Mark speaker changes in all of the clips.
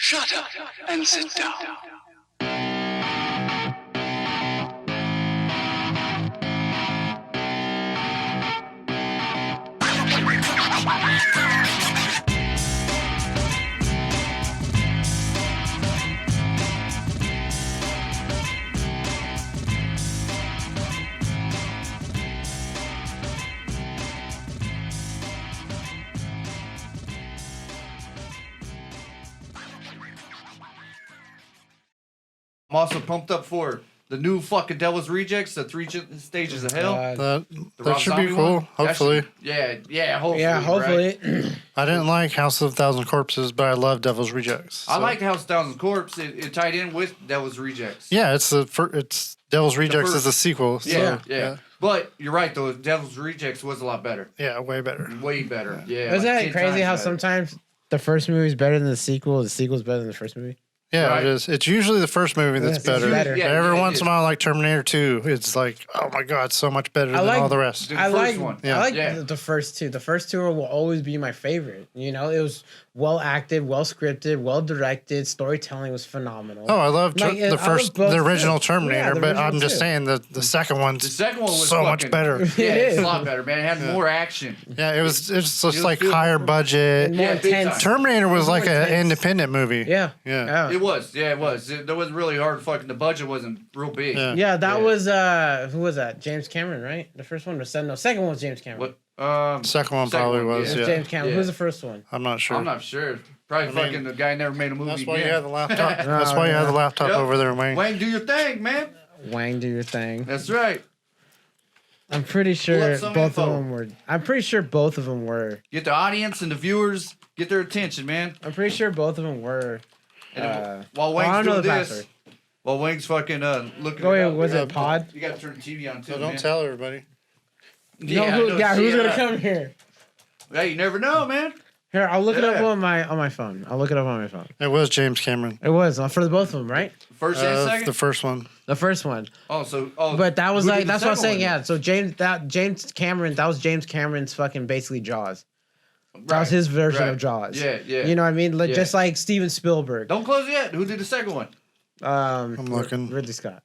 Speaker 1: Shut up and sit down.
Speaker 2: I'm also pumped up for the new fucking Devil's Rejects, the 3 stages of hell.
Speaker 3: That should be cool. Hopefully.
Speaker 2: Hopefully. Right?
Speaker 3: I didn't like House of a Thousand Corpses, but I love Devil's Rejects. So.
Speaker 2: I liked House of a Thousand Corpse. It tied in with Devil's Rejects.
Speaker 3: Yeah, it's Devil's Rejects is a sequel. So,
Speaker 2: yeah. But you're right though. Devil's Rejects was a lot better.
Speaker 3: Yeah, way better.
Speaker 2: Way better. Yeah.
Speaker 4: Isn't that crazy how
Speaker 2: better.
Speaker 4: Sometimes the first movie is better than the sequel is better than the first movie?
Speaker 3: Yeah,
Speaker 2: right?
Speaker 3: It is. It's usually the first movie that's better.
Speaker 2: Yeah,
Speaker 3: every once in a while, like Terminator 2, it's like, oh my god, so much better than all the rest.
Speaker 2: I like
Speaker 4: the first two. The first two will always be my favorite. You know, it was well acted, well scripted, well directed. Storytelling was phenomenal.
Speaker 3: Oh, I love the original Terminator, but I'm just saying the second one was so much better.
Speaker 2: Yeah, it's a lot better, man. It had more action.
Speaker 3: Yeah, it was just like higher budget.
Speaker 4: More intense.
Speaker 3: Terminator was like an independent movie.
Speaker 4: Yeah.
Speaker 2: It was. Yeah, it was. There wasn't really hard fucking. The budget wasn't real big.
Speaker 4: Yeah, that was who was that? James Cameron, right? The first one was second one was James Cameron.
Speaker 3: Second one probably was.
Speaker 4: Yeah. James Cameron. Who's the first one?
Speaker 3: I'm not sure.
Speaker 2: Probably fucking the guy never made a movie.
Speaker 3: That's why you have the laptop. That's why you have the laptop over there, Wayne.
Speaker 2: Wayne, do your thing, man.
Speaker 4: Wayne, do your thing.
Speaker 2: That's right.
Speaker 4: I'm pretty sure both of them were.
Speaker 2: Get the audience and the viewers, get their attention, man.
Speaker 4: I'm pretty sure both of them were.
Speaker 2: While Wayne's doing this, while Wayne's fucking looking.
Speaker 4: Oh, wait, was it Pod?
Speaker 2: You got to turn the TV on too.
Speaker 3: So don't tell everybody.
Speaker 4: Who's gonna come here?
Speaker 2: Hey, you never know, man.
Speaker 4: Here, I'll look it up on my phone.
Speaker 3: It was James Cameron.
Speaker 4: It was for the both of them, right?
Speaker 2: First and second.
Speaker 3: The first one.
Speaker 4: The first one.
Speaker 2: But
Speaker 4: that was like that's what I'm saying. Yeah. So James Cameron, that was James Cameron's fucking basically Jaws. That was his version of Jaws.
Speaker 2: Yeah.
Speaker 4: You know what I mean? Just like Steven Spielberg.
Speaker 2: Don't close it yet. Who did the second one?
Speaker 3: I'm looking.
Speaker 4: Ridley Scott.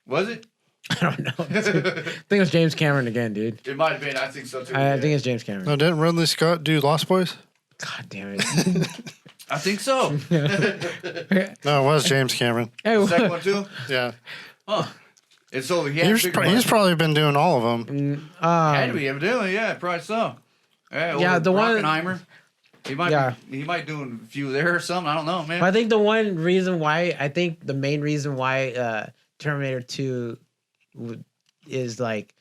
Speaker 2: Was it?
Speaker 4: I don't know. I think it was James Cameron again, dude.
Speaker 2: It might have been. I think so too.
Speaker 4: I think it's James Cameron.
Speaker 3: No, didn't Ridley Scott do Lost Boys?
Speaker 4: God damn it.
Speaker 2: I think so.
Speaker 3: No, it was James Cameron.
Speaker 2: The second one too?
Speaker 3: Yeah.
Speaker 2: Huh. And so
Speaker 3: he's probably been doing all of them.
Speaker 2: Had to be evidently, yeah, probably so.
Speaker 4: Yeah, the one.
Speaker 2: Oppenheimer. He might do a few there or something. I don't know, man.
Speaker 4: I think the main reason why Terminator 2 is like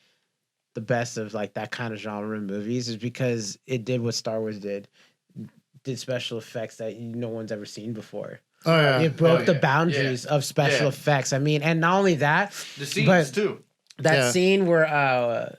Speaker 4: the best of like that kind of genre movies is because it did what Star Wars did special effects that no one's ever seen before.
Speaker 3: Oh yeah,
Speaker 4: it broke the boundaries of special effects. I mean, and not only that,
Speaker 2: the scenes too.
Speaker 4: That scene where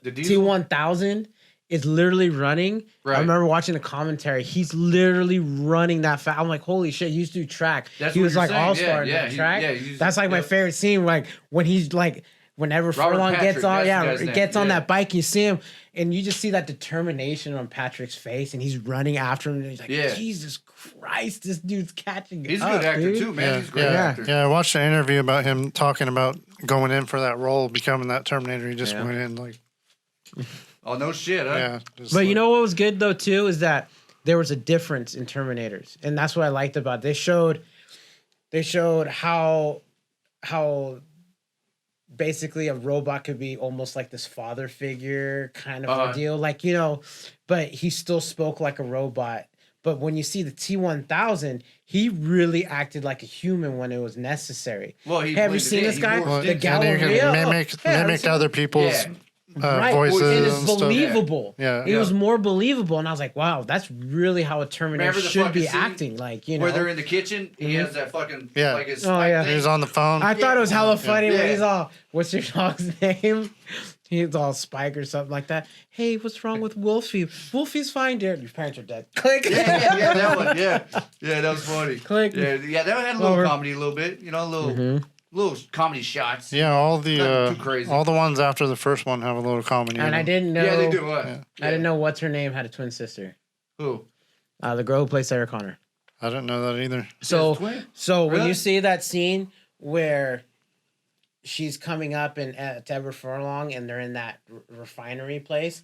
Speaker 4: T-1000 is literally running. Right. I remember watching the commentary. He's literally running that fast. I'm like, holy shit! He used to do track. He was like all-star in that track. That's like my favorite scene. Like when he's like. Whenever Furlong gets on, that bike, you see him, and you just see that determination on Patrick's face, and he's running after him, and he's like, Jesus Christ, this dude's catching
Speaker 2: He's a good actor, too, man. He's a great actor.
Speaker 3: Yeah, I watched an interview about him talking about going in for that role, becoming that Terminator. He just went in like...
Speaker 2: Oh, no shit, huh?
Speaker 3: Yeah.
Speaker 4: But you know what was good, though, too, is that there was a difference in Terminators, and that's what I liked about it. They showed how basically a robot could be almost like this father figure kind of ordeal, like, you know, but he still spoke like a robot. But when you see the T-1000, he really acted like a human when it was necessary.
Speaker 2: Well,
Speaker 4: have you seen this guy? The
Speaker 3: Galleria mimicked other people's voices.
Speaker 4: It is believable.
Speaker 3: Yeah,
Speaker 4: it was more believable, and I was like, "Wow, that's really how a Terminator should be acting." Like, you know,
Speaker 2: where they're in the kitchen, he has that fucking like his
Speaker 3: he's on the phone.
Speaker 4: I thought it was hella funny when he's all, "What's your dog's name?" He's all Spike or something like that. Hey, what's wrong with Wolfie? Wolfie's fine, dear. Your parents are dead. Click.
Speaker 2: Yeah, that one. Yeah, that was funny.
Speaker 4: Click.
Speaker 2: Yeah, that had a little comedy, a little bit. You know, a little. Little comedy shots.
Speaker 3: Yeah, all
Speaker 2: too crazy.
Speaker 3: All the ones after the first one have a little comedy.
Speaker 4: And I didn't know.
Speaker 2: Yeah, they do.
Speaker 4: I didn't know what's her name had a twin sister.
Speaker 2: Who?
Speaker 4: The girl who plays Sarah Connor.
Speaker 3: I didn't know that either.
Speaker 4: So
Speaker 2: Really?
Speaker 4: when you see that scene where she's coming up to Edward Furlong and they're in that refinery place,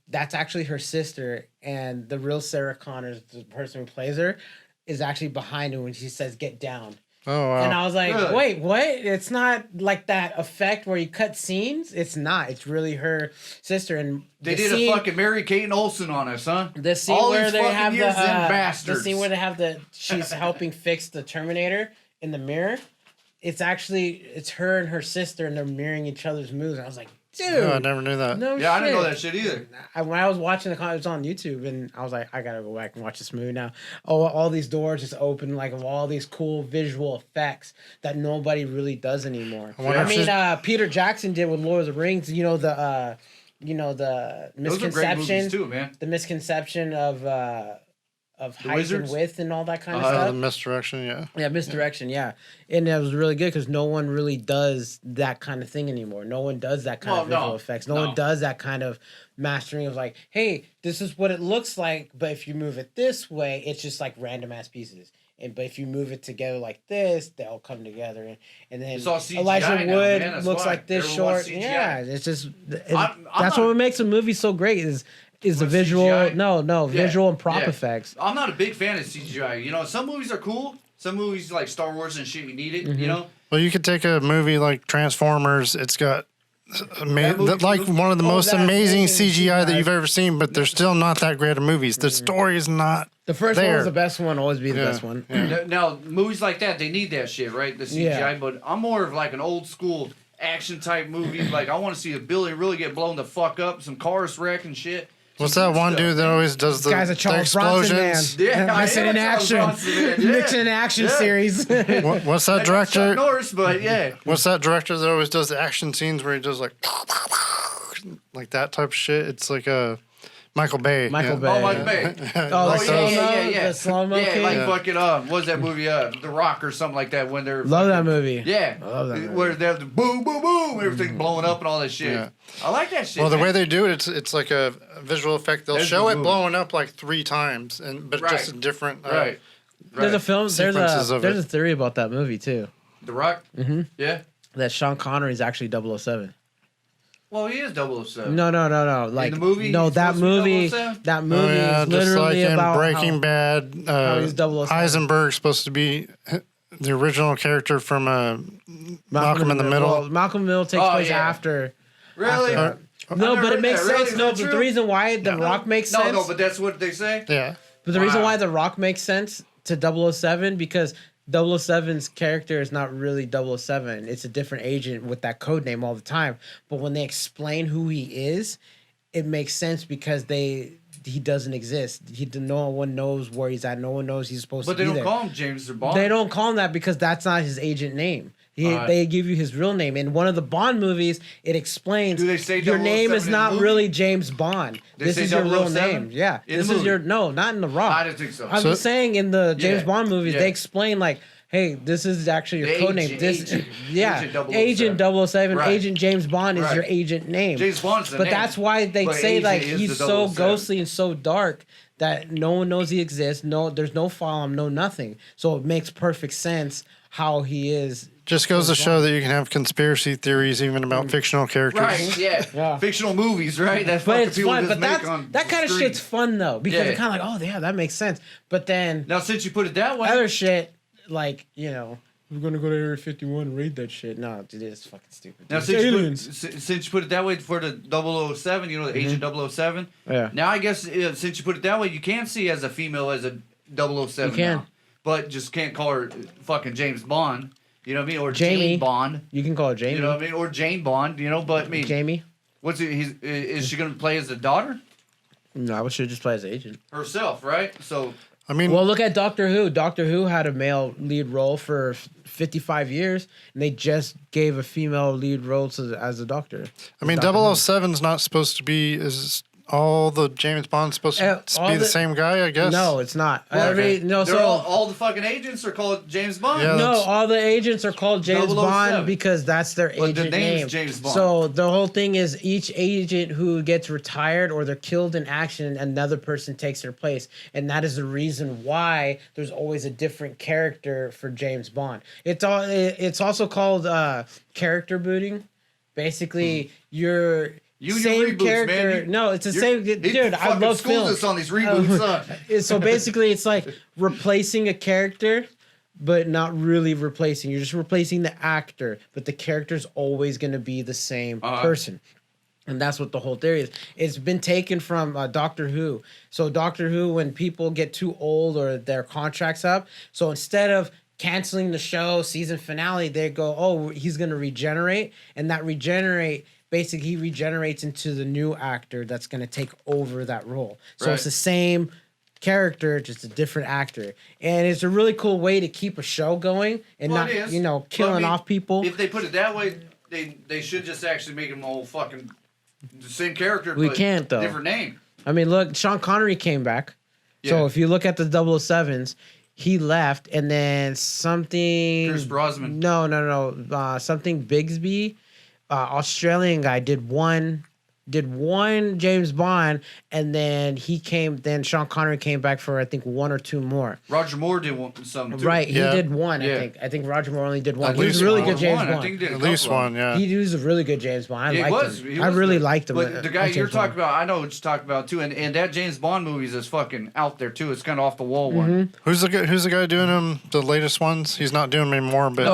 Speaker 4: that's actually her sister, and the real Sarah Connor, the person who plays her, is actually behind her when she says "get down."
Speaker 3: Oh, wow.
Speaker 4: And I was like,
Speaker 2: Really?
Speaker 4: wait, what? It's not like that effect where you cut scenes. It's not. It's really her sister. And
Speaker 2: they did a fucking Mary Kate Olsen on us, huh?
Speaker 4: The scene
Speaker 2: All
Speaker 4: where
Speaker 2: these
Speaker 4: they
Speaker 2: fucking
Speaker 4: have
Speaker 2: years, them
Speaker 4: the
Speaker 2: bastards.
Speaker 4: scene where they have she's helping fix the Terminator in the mirror. It's her and her sister, and they're mirroring each other's moves. And I was like, dude,
Speaker 3: I never knew that.
Speaker 4: no
Speaker 2: Yeah, I didn't know
Speaker 4: shit.
Speaker 2: that shit either.
Speaker 4: When I was watching it was on YouTube, and I was like, I gotta go back and watch this movie now. Oh, all these doors just open, like of all these cool visual effects that nobody really does anymore. I mean, Peter Jackson did with Lord of the Rings. You know the
Speaker 2: Those are great movies
Speaker 4: misconception
Speaker 2: too, man.
Speaker 4: the misconception of height
Speaker 2: wizards?
Speaker 4: and width and all that kind of
Speaker 3: The
Speaker 4: stuff.
Speaker 3: misdirection, yeah.
Speaker 4: Yeah, misdirection, yeah. And that was really good because no one really does that kind of thing anymore. No one does that kind of visual effects. No one does that kind of mastering of like, hey, this is what it looks like, but if you move it this way, it's just like random ass pieces. But if you move it together like this, they all come together. And then
Speaker 2: It's all CGI
Speaker 4: Elijah
Speaker 2: now,
Speaker 4: Wood
Speaker 2: man. That's
Speaker 4: looks
Speaker 2: why.
Speaker 4: like this
Speaker 2: Everyone wants
Speaker 4: short.
Speaker 2: CGI.
Speaker 4: Yeah, it's just
Speaker 2: I'm
Speaker 4: that's
Speaker 2: not-
Speaker 4: what makes a movie so great is the
Speaker 2: What,
Speaker 4: visual.
Speaker 2: CGI?
Speaker 4: No,
Speaker 2: Yeah,
Speaker 4: visual and prop
Speaker 2: yeah.
Speaker 4: effects.
Speaker 2: I'm not a big fan of CGI. You know, some movies are cool. Some movies like Star Wars and shit, you need it.
Speaker 4: Mm-hmm.
Speaker 2: You know.
Speaker 3: Well, you could take a movie like Transformers. It's got
Speaker 2: movie-
Speaker 3: like one of the most
Speaker 4: that
Speaker 3: amazing
Speaker 4: amazing
Speaker 3: CGI that
Speaker 4: CGI.
Speaker 3: you've ever seen, but they're still not that great of movies. The story is not.
Speaker 4: The first one
Speaker 3: there.
Speaker 4: was the best one. Always be the
Speaker 3: Yeah.
Speaker 4: best one.
Speaker 2: Now, movies like that, they need that shit, right? The CGI.
Speaker 4: Yeah.
Speaker 2: But I'm more of like an old school action type movie. Like I want to see a building really get blown the fuck up, some cars wreck and shit.
Speaker 3: What's that one dude that always does the
Speaker 4: Guy's a Charles Bronson man.
Speaker 3: explosions?
Speaker 2: Yeah, I
Speaker 4: Mixing
Speaker 2: am
Speaker 4: in
Speaker 2: a Charles
Speaker 4: action.
Speaker 2: Bronson man, yeah.
Speaker 4: Mixing in action
Speaker 2: Yeah.
Speaker 4: series.
Speaker 3: What's that
Speaker 2: Chuck
Speaker 3: director?
Speaker 2: Norris, but yeah.
Speaker 3: What's that director that always does the action scenes where he does like that type of shit? It's like Michael Bay.
Speaker 4: Michael
Speaker 3: yeah.
Speaker 4: Bay.
Speaker 2: Oh, Michael Bay.
Speaker 4: Oh,
Speaker 3: Like
Speaker 4: the
Speaker 3: those.
Speaker 4: slow-mo? The slow-mo
Speaker 2: Yeah,
Speaker 4: king?
Speaker 2: like
Speaker 3: Yeah.
Speaker 2: fucking what was that movie? The Rock or something like that. When they're
Speaker 4: Love that movie.
Speaker 2: Yeah,
Speaker 4: I love that movie.
Speaker 2: where they have the boom, boom, boom, everything blowing up and all that shit.
Speaker 3: Yeah.
Speaker 2: I like that shit.
Speaker 3: Well, the
Speaker 2: man.
Speaker 3: way they do it, it's like a visual effect. They'll
Speaker 2: That's
Speaker 3: show
Speaker 2: the
Speaker 3: it
Speaker 2: movie.
Speaker 3: blowing up like 3 times, but
Speaker 2: Right.
Speaker 3: just a different.
Speaker 2: Right.
Speaker 4: There's a film. There's
Speaker 3: Sequences of
Speaker 4: a
Speaker 3: it.
Speaker 4: theory about that movie too.
Speaker 2: The Rock.
Speaker 4: Mhm.
Speaker 2: Yeah.
Speaker 4: That Sean Connery is actually 007.
Speaker 2: Well, he is 007.
Speaker 4: No. Like
Speaker 2: the movie,
Speaker 4: no,
Speaker 2: he's
Speaker 4: that
Speaker 2: supposed to be
Speaker 4: movie.
Speaker 2: 007?
Speaker 4: That movie
Speaker 3: Oh, yeah,
Speaker 4: is
Speaker 3: just like
Speaker 4: literally
Speaker 3: in
Speaker 4: about
Speaker 3: Breaking
Speaker 4: how,
Speaker 3: Bad,
Speaker 4: he's 007.
Speaker 3: Heisenberg's supposed to be the original character from Malcolm in the Middle.
Speaker 4: Well, Malcolm in the Middle takes
Speaker 2: Oh,
Speaker 4: place
Speaker 2: yeah.
Speaker 4: after.
Speaker 2: Really?
Speaker 3: Uh,
Speaker 4: No,
Speaker 2: never
Speaker 4: but it
Speaker 2: heard
Speaker 4: makes
Speaker 2: that. Really?
Speaker 4: sense.
Speaker 2: Is
Speaker 4: No,
Speaker 2: that
Speaker 4: but the
Speaker 2: true?
Speaker 4: reason why The Rock makes sense.
Speaker 2: No, but that's what they say.
Speaker 3: Yeah.
Speaker 4: But the reason
Speaker 2: Wow.
Speaker 4: why The Rock makes sense to 007 because 007's character is not really 007. It's a different agent with that code name all the time. But when they explain who he is, it makes sense because he doesn't exist. No one knows where he's at. No one knows he's supposed
Speaker 2: But
Speaker 4: to
Speaker 2: they
Speaker 4: be
Speaker 2: don't
Speaker 4: there.
Speaker 2: call him James or Bond.
Speaker 4: They don't call him that because that's not his agent name. They give you his real name. In one of the Bond movies, it explains
Speaker 2: Do they say
Speaker 4: your name
Speaker 2: 007
Speaker 4: is
Speaker 2: in the
Speaker 4: not
Speaker 2: movie?
Speaker 4: really James Bond.
Speaker 2: They
Speaker 4: This
Speaker 2: say
Speaker 4: is your real
Speaker 2: 007
Speaker 4: name. Yeah.
Speaker 2: in
Speaker 4: This
Speaker 2: the
Speaker 4: is your
Speaker 2: movie?
Speaker 4: not in The Rock.
Speaker 2: I didn't think so.
Speaker 4: I'm
Speaker 3: So-
Speaker 4: just saying in the James
Speaker 2: Yeah.
Speaker 4: Bond movies,
Speaker 2: Yeah.
Speaker 4: they explain like, hey, this is actually your
Speaker 2: The
Speaker 4: code name.
Speaker 2: agent-
Speaker 4: This,
Speaker 2: agent-
Speaker 4: yeah,
Speaker 2: Agent 007.
Speaker 4: Agent 007,
Speaker 2: Right.
Speaker 4: Agent James Bond is
Speaker 2: Right.
Speaker 4: your agent name.
Speaker 2: James Bond's the
Speaker 4: But
Speaker 2: name.
Speaker 4: that's why they
Speaker 2: But
Speaker 4: say
Speaker 2: agent
Speaker 4: like
Speaker 2: is
Speaker 4: he's
Speaker 2: the
Speaker 4: so
Speaker 2: 007.
Speaker 4: ghostly and so dark that no one knows he exists. No, there's no file on him, no nothing. So it makes perfect sense how he is.
Speaker 3: Just goes to show that you can have conspiracy theories even about fictional characters.
Speaker 2: Right, yeah.
Speaker 4: Yeah.
Speaker 2: Fictional movies, right? That's
Speaker 4: But
Speaker 2: fucking
Speaker 4: it's
Speaker 2: people
Speaker 4: fun.
Speaker 2: just
Speaker 4: But
Speaker 2: make on
Speaker 4: that kind of
Speaker 2: screen.
Speaker 4: shit's fun though because
Speaker 2: Yeah.
Speaker 4: it's kind of like, oh yeah, that makes sense. But then
Speaker 2: Now, since you put it that way,
Speaker 4: other shit like we're gonna go to Area 51 and raid that shit. No, dude, it's fucking stupid.
Speaker 2: now
Speaker 4: It's
Speaker 2: since
Speaker 4: aliens.
Speaker 2: since you put it that way for the 007, the Agent 007.
Speaker 4: Yeah.
Speaker 2: Now, I guess since you put it that way, you can see as a female as a 007
Speaker 4: You can.
Speaker 2: now. But just can't call her fucking James Bond. You know what I mean? Or
Speaker 4: Jamie.
Speaker 2: Jane Bond.
Speaker 4: You can call her Jamie.
Speaker 2: You know what I mean? Or Jane Bond. But I mean,
Speaker 4: Jamie.
Speaker 2: what's it? Is she gonna play as the daughter
Speaker 4: No, I should just play as agent.
Speaker 2: herself? Right. So
Speaker 3: I mean,
Speaker 4: Well, look at Doctor Who. Doctor Who had a male lead role for 55 years, and they just gave a female lead role as a doctor.
Speaker 3: I mean, 007's not supposed to be as all the James Bonds supposed to be the same guy? I guess.
Speaker 4: No, it's not.
Speaker 2: Well, so all the fucking agents are called James Bond.
Speaker 3: Yeah,
Speaker 4: no, all the agents are called James
Speaker 2: 007.
Speaker 4: Bond because that's their agent
Speaker 2: the name's
Speaker 4: name.
Speaker 2: James Bond.
Speaker 4: So the whole thing is each agent who gets retired or they're killed in action, another person takes their place, and that is the reason why there's always a different character for James Bond. It's also called character booting. Basically, your same
Speaker 2: reboots,
Speaker 4: character.
Speaker 2: man.
Speaker 4: No, it's the same. Dude, I love films.
Speaker 2: Us on these reboots.
Speaker 4: So basically, it's like replacing a character, but not really replacing. You're just replacing the actor, but the character's always going to be the same person. And that's what the whole theory is. It's been taken from Doctor Who. So Doctor Who, when people get too old or their contract's up, so instead of canceling the show season finale, they go, oh, he's going to regenerate. And that basically he regenerates into the new actor that's going to take over that role. So It's the same character, just a different actor. And it's a really cool way to keep a show going and not, killing off people.
Speaker 2: If they put it that way, they should just actually make them all fucking the same character,
Speaker 4: We
Speaker 2: but
Speaker 4: can't, though.
Speaker 2: different name.
Speaker 4: I mean, look, Sean Connery came back. So
Speaker 2: Yeah.
Speaker 4: if you look at the 007s, he left, and then something...
Speaker 2: Pierce Brosnan.
Speaker 4: No. Something Bigsby, Australian guy, did one James Bond, and then Sean Connery came back for, I think, one or two more.
Speaker 2: Roger Moore did some too.
Speaker 4: Right, he did one,
Speaker 2: Yeah.
Speaker 4: I think. I think Roger Moore only did one.
Speaker 3: At
Speaker 4: He was
Speaker 3: least
Speaker 4: a really
Speaker 3: one.
Speaker 4: good James
Speaker 2: I
Speaker 4: Bond.
Speaker 2: think he did
Speaker 3: At least one, yeah.
Speaker 4: He was a really good James Bond.
Speaker 2: He was
Speaker 4: I really
Speaker 2: good.
Speaker 4: liked him.
Speaker 2: But the guy
Speaker 4: James
Speaker 2: you're
Speaker 4: Bond.
Speaker 2: talking about, I know what you're talking about too, and that James Bond movies is fucking out there too. It's kind of off the wall one.
Speaker 3: Who's the guy doing the latest ones? He's not doing them anymore, but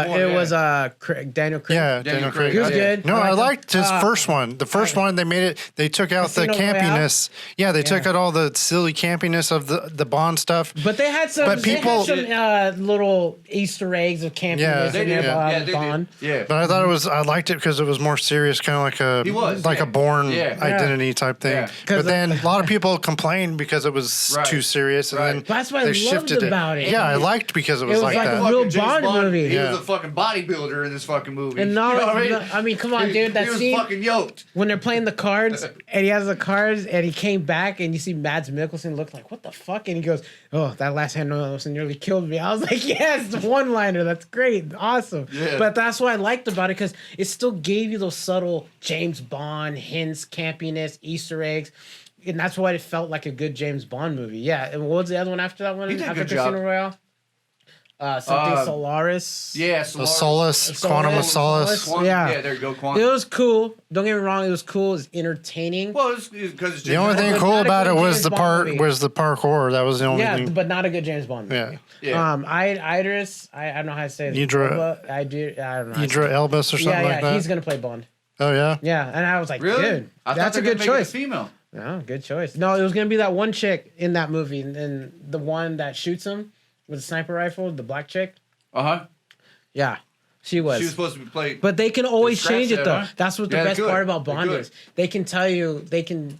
Speaker 4: It was Daniel Craig.
Speaker 3: yeah,
Speaker 2: Daniel
Speaker 3: Daniel Craig.
Speaker 4: He was good.
Speaker 3: No, I
Speaker 4: him.
Speaker 3: liked his first one. The first one they took out the
Speaker 4: Casino Royale?
Speaker 3: campiness. Yeah, they took out all the silly campiness of the Bond stuff.
Speaker 4: But they had some.
Speaker 3: But people-
Speaker 4: they had some little Easter eggs of campiness
Speaker 3: Yeah,
Speaker 2: They
Speaker 4: in
Speaker 2: did.
Speaker 4: their
Speaker 2: They
Speaker 4: Bond.
Speaker 2: did. Yeah.
Speaker 3: But I thought I liked it because it was more serious, kind of like
Speaker 2: He was,
Speaker 3: a Bourne
Speaker 2: Yeah.
Speaker 3: identity type thing.
Speaker 2: Yeah.
Speaker 3: But then a lot of people complained because it was
Speaker 2: Right.
Speaker 3: too serious, and
Speaker 2: Right.
Speaker 3: then
Speaker 4: That's what I
Speaker 3: they
Speaker 4: loved
Speaker 3: shifted
Speaker 4: about it.
Speaker 3: Yeah, I liked because it was like
Speaker 4: like
Speaker 3: that.
Speaker 4: a real
Speaker 2: Fucking James
Speaker 4: Bond movie.
Speaker 2: He
Speaker 3: Yeah.
Speaker 2: was a fucking bodybuilder in this fucking movie.
Speaker 4: And
Speaker 2: You know what
Speaker 4: I mean, come on, dude. That
Speaker 2: he was
Speaker 4: scene
Speaker 2: fucking yoked.
Speaker 4: when they're playing the cards and he has the cards and he came back and you see Mads Mikkelsen look like, what the fuck? And he goes, oh, that last hand almost nearly killed me. I was like, yes, the one-liner. That's great. Awesome.
Speaker 2: Yeah.
Speaker 4: But that's what I liked about it because it still gave you those subtle James Bond hints, campiness, Easter eggs. And that's why it felt like a good James Bond movie. Yeah. And what was the other one after that one?
Speaker 2: He did a
Speaker 4: After
Speaker 2: good job.
Speaker 4: Casino Royale? Something Solaris.
Speaker 2: Yeah,
Speaker 3: The Solace, Quantum of Solace.
Speaker 4: Yeah.
Speaker 2: There you go,
Speaker 4: It
Speaker 2: Quantum.
Speaker 4: was cool. Don't get me wrong. It was cool. It was entertaining.
Speaker 2: Well, it's because it's
Speaker 3: The only thing
Speaker 4: But
Speaker 3: cool
Speaker 4: not a
Speaker 3: about it
Speaker 4: good
Speaker 3: was
Speaker 4: James
Speaker 3: the
Speaker 4: Bond movie.
Speaker 3: parkour. That was the only
Speaker 4: Yeah,
Speaker 3: thing.
Speaker 4: but not a good James Bond movie.
Speaker 2: Yeah.
Speaker 4: Idris, I don't know how to say it.
Speaker 3: Idris-
Speaker 4: I don't know. how to
Speaker 3: Idra
Speaker 4: say it.
Speaker 3: Elbus or something like that.
Speaker 4: He's gonna play Bond.
Speaker 3: Oh yeah.
Speaker 4: Yeah, and I was like,
Speaker 2: Really?
Speaker 4: dude,
Speaker 2: I thought
Speaker 4: that's a
Speaker 2: they were
Speaker 4: good
Speaker 2: gonna make it
Speaker 4: choice.
Speaker 2: female.
Speaker 4: No, good choice. No, it was gonna be that one chick in that movie, and the one that shoots him with a sniper rifle, the black chick. Yeah, she was.
Speaker 2: She was supposed to be played.
Speaker 4: But they can always
Speaker 2: scratch
Speaker 4: change it
Speaker 2: that,
Speaker 4: though.
Speaker 2: huh?
Speaker 4: That's what the
Speaker 2: Yeah, they
Speaker 4: best
Speaker 2: could.
Speaker 4: part about
Speaker 2: They
Speaker 4: Bond
Speaker 2: could.
Speaker 4: is. They can tell you they can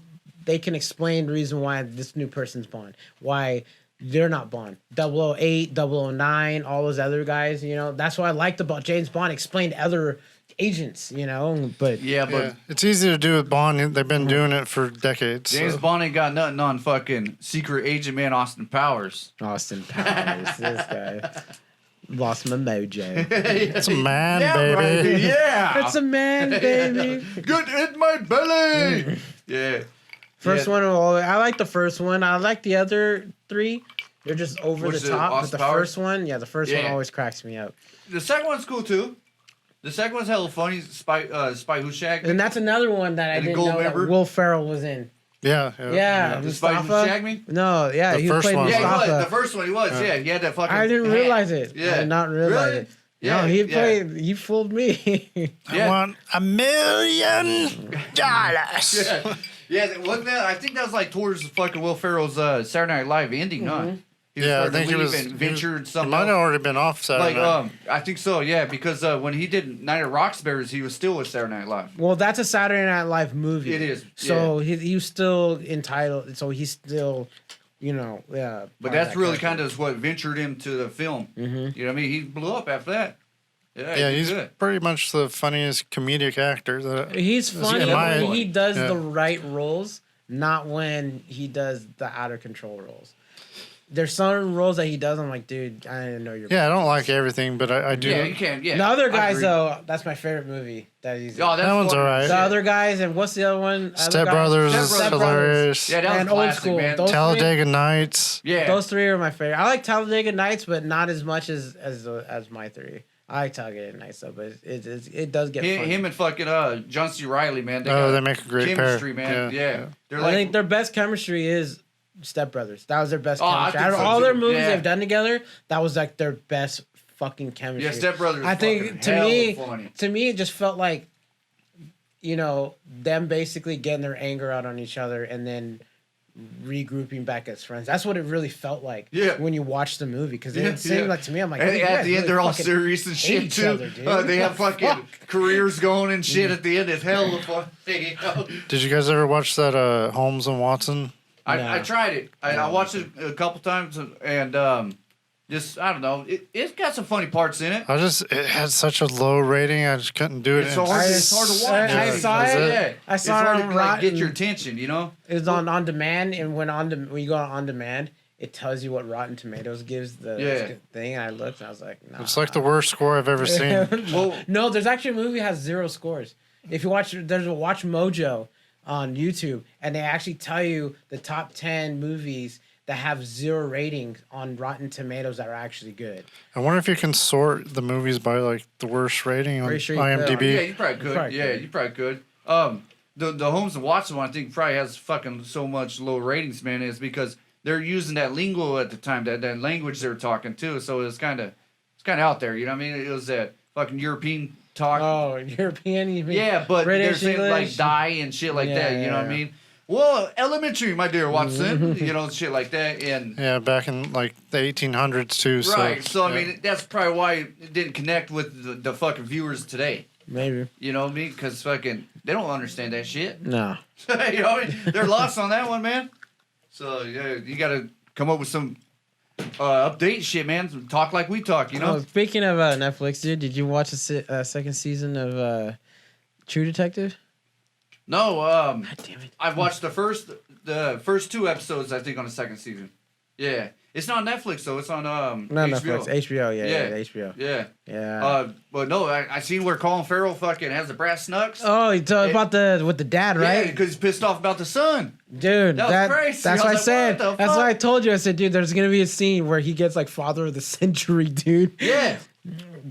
Speaker 4: explain the reason why this new person's Bond. Why they're not Bond. 008, 009, all those other guys, That's what I liked about James Bond. Explained other agents, but
Speaker 2: yeah, but
Speaker 3: Yeah. It's easy to do with Bond. They've been doing it for decades.
Speaker 2: James
Speaker 3: so.
Speaker 2: Bond ain't got nothing on fucking secret agent man Austin Powers.
Speaker 4: Austin Powers, this guy. Lost my mojo.
Speaker 3: It's a man,
Speaker 2: Yeah,
Speaker 3: baby.
Speaker 2: right, yeah.
Speaker 4: It's a man, baby.
Speaker 2: Good in my belly. Yeah.
Speaker 4: First
Speaker 2: Yeah.
Speaker 4: one, I like the first one. I like the other three. They're just over
Speaker 2: Which
Speaker 4: the
Speaker 2: is it,
Speaker 4: top. But
Speaker 2: Austin
Speaker 4: the
Speaker 2: Powers?
Speaker 4: first one, the first one
Speaker 2: Yeah.
Speaker 4: always cracks me up.
Speaker 2: The second one's cool too. The second one's hella funny. Spy Who Shagged Me.
Speaker 4: And that's another one that I
Speaker 2: And the
Speaker 4: didn't
Speaker 2: gold
Speaker 4: know that
Speaker 2: member?
Speaker 4: Will Ferrell was in.
Speaker 3: Yeah.
Speaker 4: Yeah,
Speaker 2: The Spy Who
Speaker 4: Mustafa.
Speaker 2: Shagged Me?
Speaker 4: No, yeah,
Speaker 3: The
Speaker 4: he
Speaker 3: first
Speaker 4: played
Speaker 3: one.
Speaker 2: Yeah, he
Speaker 4: Mustafa.
Speaker 2: was. The first one he was. Yeah, he had that fucking.
Speaker 4: I didn't
Speaker 2: hat.
Speaker 4: realize it.
Speaker 2: Yeah.
Speaker 4: I did not realize
Speaker 2: Really?
Speaker 4: it.
Speaker 2: Yeah,
Speaker 4: No, he
Speaker 2: yeah.
Speaker 4: played. He fooled me.
Speaker 3: I
Speaker 2: Yeah.
Speaker 3: want $1 million.
Speaker 2: Yeah, yeah. Wasn't that? I think that was like towards fucking Will Ferrell's Saturday Night Live ending, huh? He
Speaker 3: Yeah, I
Speaker 2: starting to
Speaker 3: think he
Speaker 2: leave
Speaker 3: was.
Speaker 2: and ventured
Speaker 3: It
Speaker 2: something.
Speaker 3: might have
Speaker 2: else.
Speaker 3: already been off Saturday
Speaker 2: Like
Speaker 3: night.
Speaker 2: I think so. Yeah, because when he did Night at Roxbury's, he was still with Saturday Night Live.
Speaker 4: Well, that's a Saturday Night Live movie.
Speaker 2: It is,
Speaker 4: So he was still entitled. So he's still, yeah.
Speaker 2: But that's really kind of what ventured him to the film.
Speaker 4: Mm-hmm.
Speaker 2: You know what I mean? He blew up after that. Yeah,
Speaker 3: Yeah,
Speaker 2: he did
Speaker 3: he's
Speaker 2: good.
Speaker 3: pretty much the funniest comedic actor.
Speaker 4: He's funny
Speaker 3: in my-
Speaker 4: when he does
Speaker 3: yeah.
Speaker 4: the right roles. not when he does the out of control roles. There's some roles that he does. I'm like, dude, I didn't know you're.
Speaker 3: Yeah, I don't like everything, but I do.
Speaker 2: Yeah, you can. Yeah.
Speaker 4: The other guys, though, that's my favorite movie. That he's.
Speaker 2: Oh,
Speaker 3: that one's alright.
Speaker 4: The other guys, and what's the other one?
Speaker 3: Step Brothers is hilarious.
Speaker 2: Yeah, that was
Speaker 4: and
Speaker 2: classic,
Speaker 4: Old School.
Speaker 2: man.
Speaker 4: Those
Speaker 3: Talladega Nights.
Speaker 2: Yeah,
Speaker 4: those three are my favorite. I like Talladega Nights, but not as much as my three. I like Talladega Nights though, but it does get funny.
Speaker 2: Him and fucking John C. Reilly, man.
Speaker 3: They make a great
Speaker 2: chemistry,
Speaker 3: pair.
Speaker 2: man. Yeah. They're
Speaker 4: I think their best chemistry is Step Brothers. That was their best chemistry.
Speaker 2: I
Speaker 4: Out of
Speaker 2: think so
Speaker 4: all their
Speaker 2: too.
Speaker 4: movies they've done together, that was like their best fucking chemistry.
Speaker 2: Yeah, Step Brothers.
Speaker 4: I think
Speaker 2: funny.
Speaker 4: to me it just felt like, them basically getting their anger out on each other and then regrouping back as friends. That's what it really felt like.
Speaker 2: Yeah.
Speaker 4: When you watch the movie, because it seemed like to me, I'm like,
Speaker 2: and
Speaker 4: hey,
Speaker 2: at the end,
Speaker 4: really
Speaker 2: they're all
Speaker 4: fucking
Speaker 2: serious and shit
Speaker 4: each
Speaker 2: too.
Speaker 4: other, dude.
Speaker 2: They have fucking careers going and shit at the end. It's hell of fun.
Speaker 3: Did you guys ever watch that Holmes and Watson?
Speaker 2: I tried it. I watched it a couple times and just I don't know. It's got some funny parts in it.
Speaker 3: It had such a low rating. I just couldn't do it.
Speaker 2: It's hard to watch.
Speaker 4: I saw it.
Speaker 2: Yeah.
Speaker 4: I saw
Speaker 2: it's hard
Speaker 4: it
Speaker 2: to
Speaker 4: on
Speaker 2: like, get
Speaker 4: Rotten.
Speaker 2: your attention.
Speaker 4: It was on demand, and when you go on demand, it tells you what Rotten Tomatoes gives the thing. And I looked, and I was like, nah.
Speaker 3: It's like the worst score I've ever seen.
Speaker 2: Well,
Speaker 4: no, there's actually a movie that has 0 scores. If you watch, there's a Watch Mojo on YouTube, and they actually tell you the top 10 movies that have 0 ratings on Rotten Tomatoes that are actually good.
Speaker 3: I wonder if you can sort the movies by like the worst rating on
Speaker 4: Sure you
Speaker 3: IMDb.
Speaker 2: Yeah, you probably could. You probably could. The Holmes and Watson one, I think, probably has fucking so much low ratings, man, is because they're using that lingo at the time, that language they were talking too. So it's kind of out there. You know what I mean? It was that fucking European talk.
Speaker 4: Oh, European? You mean
Speaker 2: yeah, but
Speaker 4: British,
Speaker 2: they're saying
Speaker 4: English?
Speaker 2: like die and shit like that. You know what I mean? Well, elementary, my dear Watson. Shit like that. And
Speaker 3: yeah, back in like the 1800s too.
Speaker 2: Right. So
Speaker 3: yeah.
Speaker 2: I mean, that's probably why it didn't connect with the fucking viewers today.
Speaker 4: Maybe.
Speaker 2: You know what I mean? Because fucking they don't understand that shit.
Speaker 4: No.
Speaker 2: You know what I mean? They're lost on that one, man. So yeah, you got to come up with some update shit, man. Talk like we talk, you know.
Speaker 4: Oh, speaking of Netflix, dude, did you watch the second season of True Detective?
Speaker 2: No,
Speaker 4: God damn it.
Speaker 2: I've watched the first 2 episodes, I think, on the second season. Yeah. It's not Netflix though, it's on
Speaker 4: Not
Speaker 2: HBO.
Speaker 4: Netflix, HBO, yeah, HBO.
Speaker 2: Yeah.
Speaker 4: Yeah.
Speaker 2: But no, I seen where Colin Farrell fucking has the brass knucks.
Speaker 4: Oh, you talking about with the dad, right?
Speaker 2: Yeah, because he's pissed off about the son.
Speaker 4: Dude,
Speaker 2: That was crazy.
Speaker 4: that's
Speaker 2: I
Speaker 4: what I
Speaker 2: was like,
Speaker 4: said.
Speaker 2: what the
Speaker 4: That's
Speaker 2: fuck?
Speaker 4: what I told you. I said, dude, there's gonna be a scene where he gets like father of the century, dude.
Speaker 2: Yeah.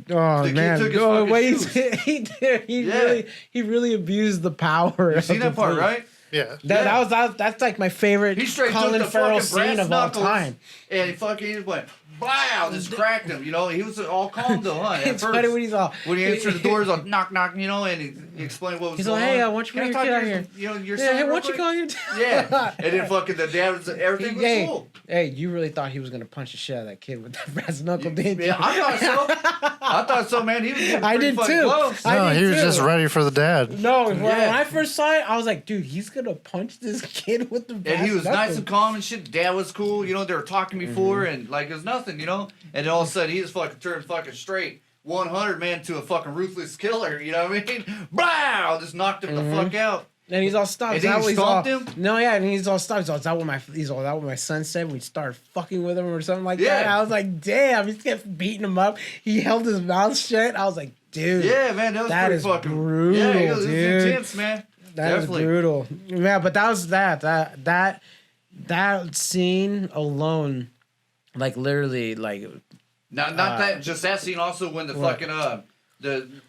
Speaker 4: Oh
Speaker 2: The kid
Speaker 4: man!
Speaker 2: took his
Speaker 4: Oh,
Speaker 2: fucking
Speaker 4: wait,
Speaker 2: shoes.
Speaker 4: he did.
Speaker 2: Yeah.
Speaker 4: He really abused the power.
Speaker 2: You seen that part, right?
Speaker 3: Yeah.
Speaker 4: That's like my favorite
Speaker 2: He straight
Speaker 4: Colin
Speaker 2: took the
Speaker 4: Farrell
Speaker 2: fucking brass
Speaker 4: scene of all
Speaker 2: knuckles
Speaker 4: time.
Speaker 2: and he fucking went, wow, just cracked him. You know, he was all calm though, huh? At
Speaker 4: It's
Speaker 2: first.
Speaker 4: funny when he's all
Speaker 2: When he answered the door, he's like, knock, knock, you know, and he explained what was
Speaker 4: He's
Speaker 2: going
Speaker 4: like, hey,
Speaker 2: on.
Speaker 4: why don't you
Speaker 2: Can
Speaker 4: bring
Speaker 2: I
Speaker 4: your
Speaker 2: talk
Speaker 4: kid
Speaker 2: to
Speaker 4: out here?
Speaker 2: You know, your
Speaker 4: Yeah,
Speaker 2: son
Speaker 4: hey,
Speaker 2: real
Speaker 4: why don't you
Speaker 2: quick?
Speaker 4: call your
Speaker 2: Yeah. And then fucking the dad was, everything was
Speaker 4: Hey,
Speaker 2: cool.
Speaker 4: hey, you really thought he was gonna punch the shit out of that kid with that brass knuckle, didn't you?
Speaker 2: Yeah, I thought so, man. He was getting
Speaker 4: I
Speaker 2: pretty
Speaker 4: did
Speaker 2: fucking
Speaker 4: too.
Speaker 2: close.
Speaker 3: No,
Speaker 4: did
Speaker 3: he was
Speaker 4: too.
Speaker 3: just ready for the dad.
Speaker 4: No, when
Speaker 2: Yeah.
Speaker 4: I first saw it, I was like, dude, he's gonna punch this kid with the brass
Speaker 2: And he was
Speaker 4: knuckle.
Speaker 2: nice and calm and shit. Dad was cool. You know, they were talking before and like it was nothing, you know? And then all of a sudden he just fucking turned fucking straight 100 man to a fucking ruthless killer. You know what I mean? Blow! Just knocked him the fuck out.
Speaker 4: And he's all stopped.
Speaker 2: And then
Speaker 4: Is that
Speaker 2: he
Speaker 4: what
Speaker 2: stomped
Speaker 4: he's all,
Speaker 2: him?
Speaker 4: No, yeah, and he's all stopped. Is that what my son said when we started fucking with him or something like that?
Speaker 2: Yeah.
Speaker 4: I was like, damn, he kept beating him up. He held his mouth shut. I was like, dude.
Speaker 2: Yeah, man, that was
Speaker 4: That
Speaker 2: pretty
Speaker 4: is
Speaker 2: fucking
Speaker 4: brutal,
Speaker 2: Yeah, it was
Speaker 4: dude.
Speaker 2: intense, man.
Speaker 4: That
Speaker 2: Definitely.
Speaker 4: was brutal. Yeah, but that was that scene alone, like literally, like
Speaker 2: Not that, just that scene. Also, when the
Speaker 4: What?
Speaker 2: fucking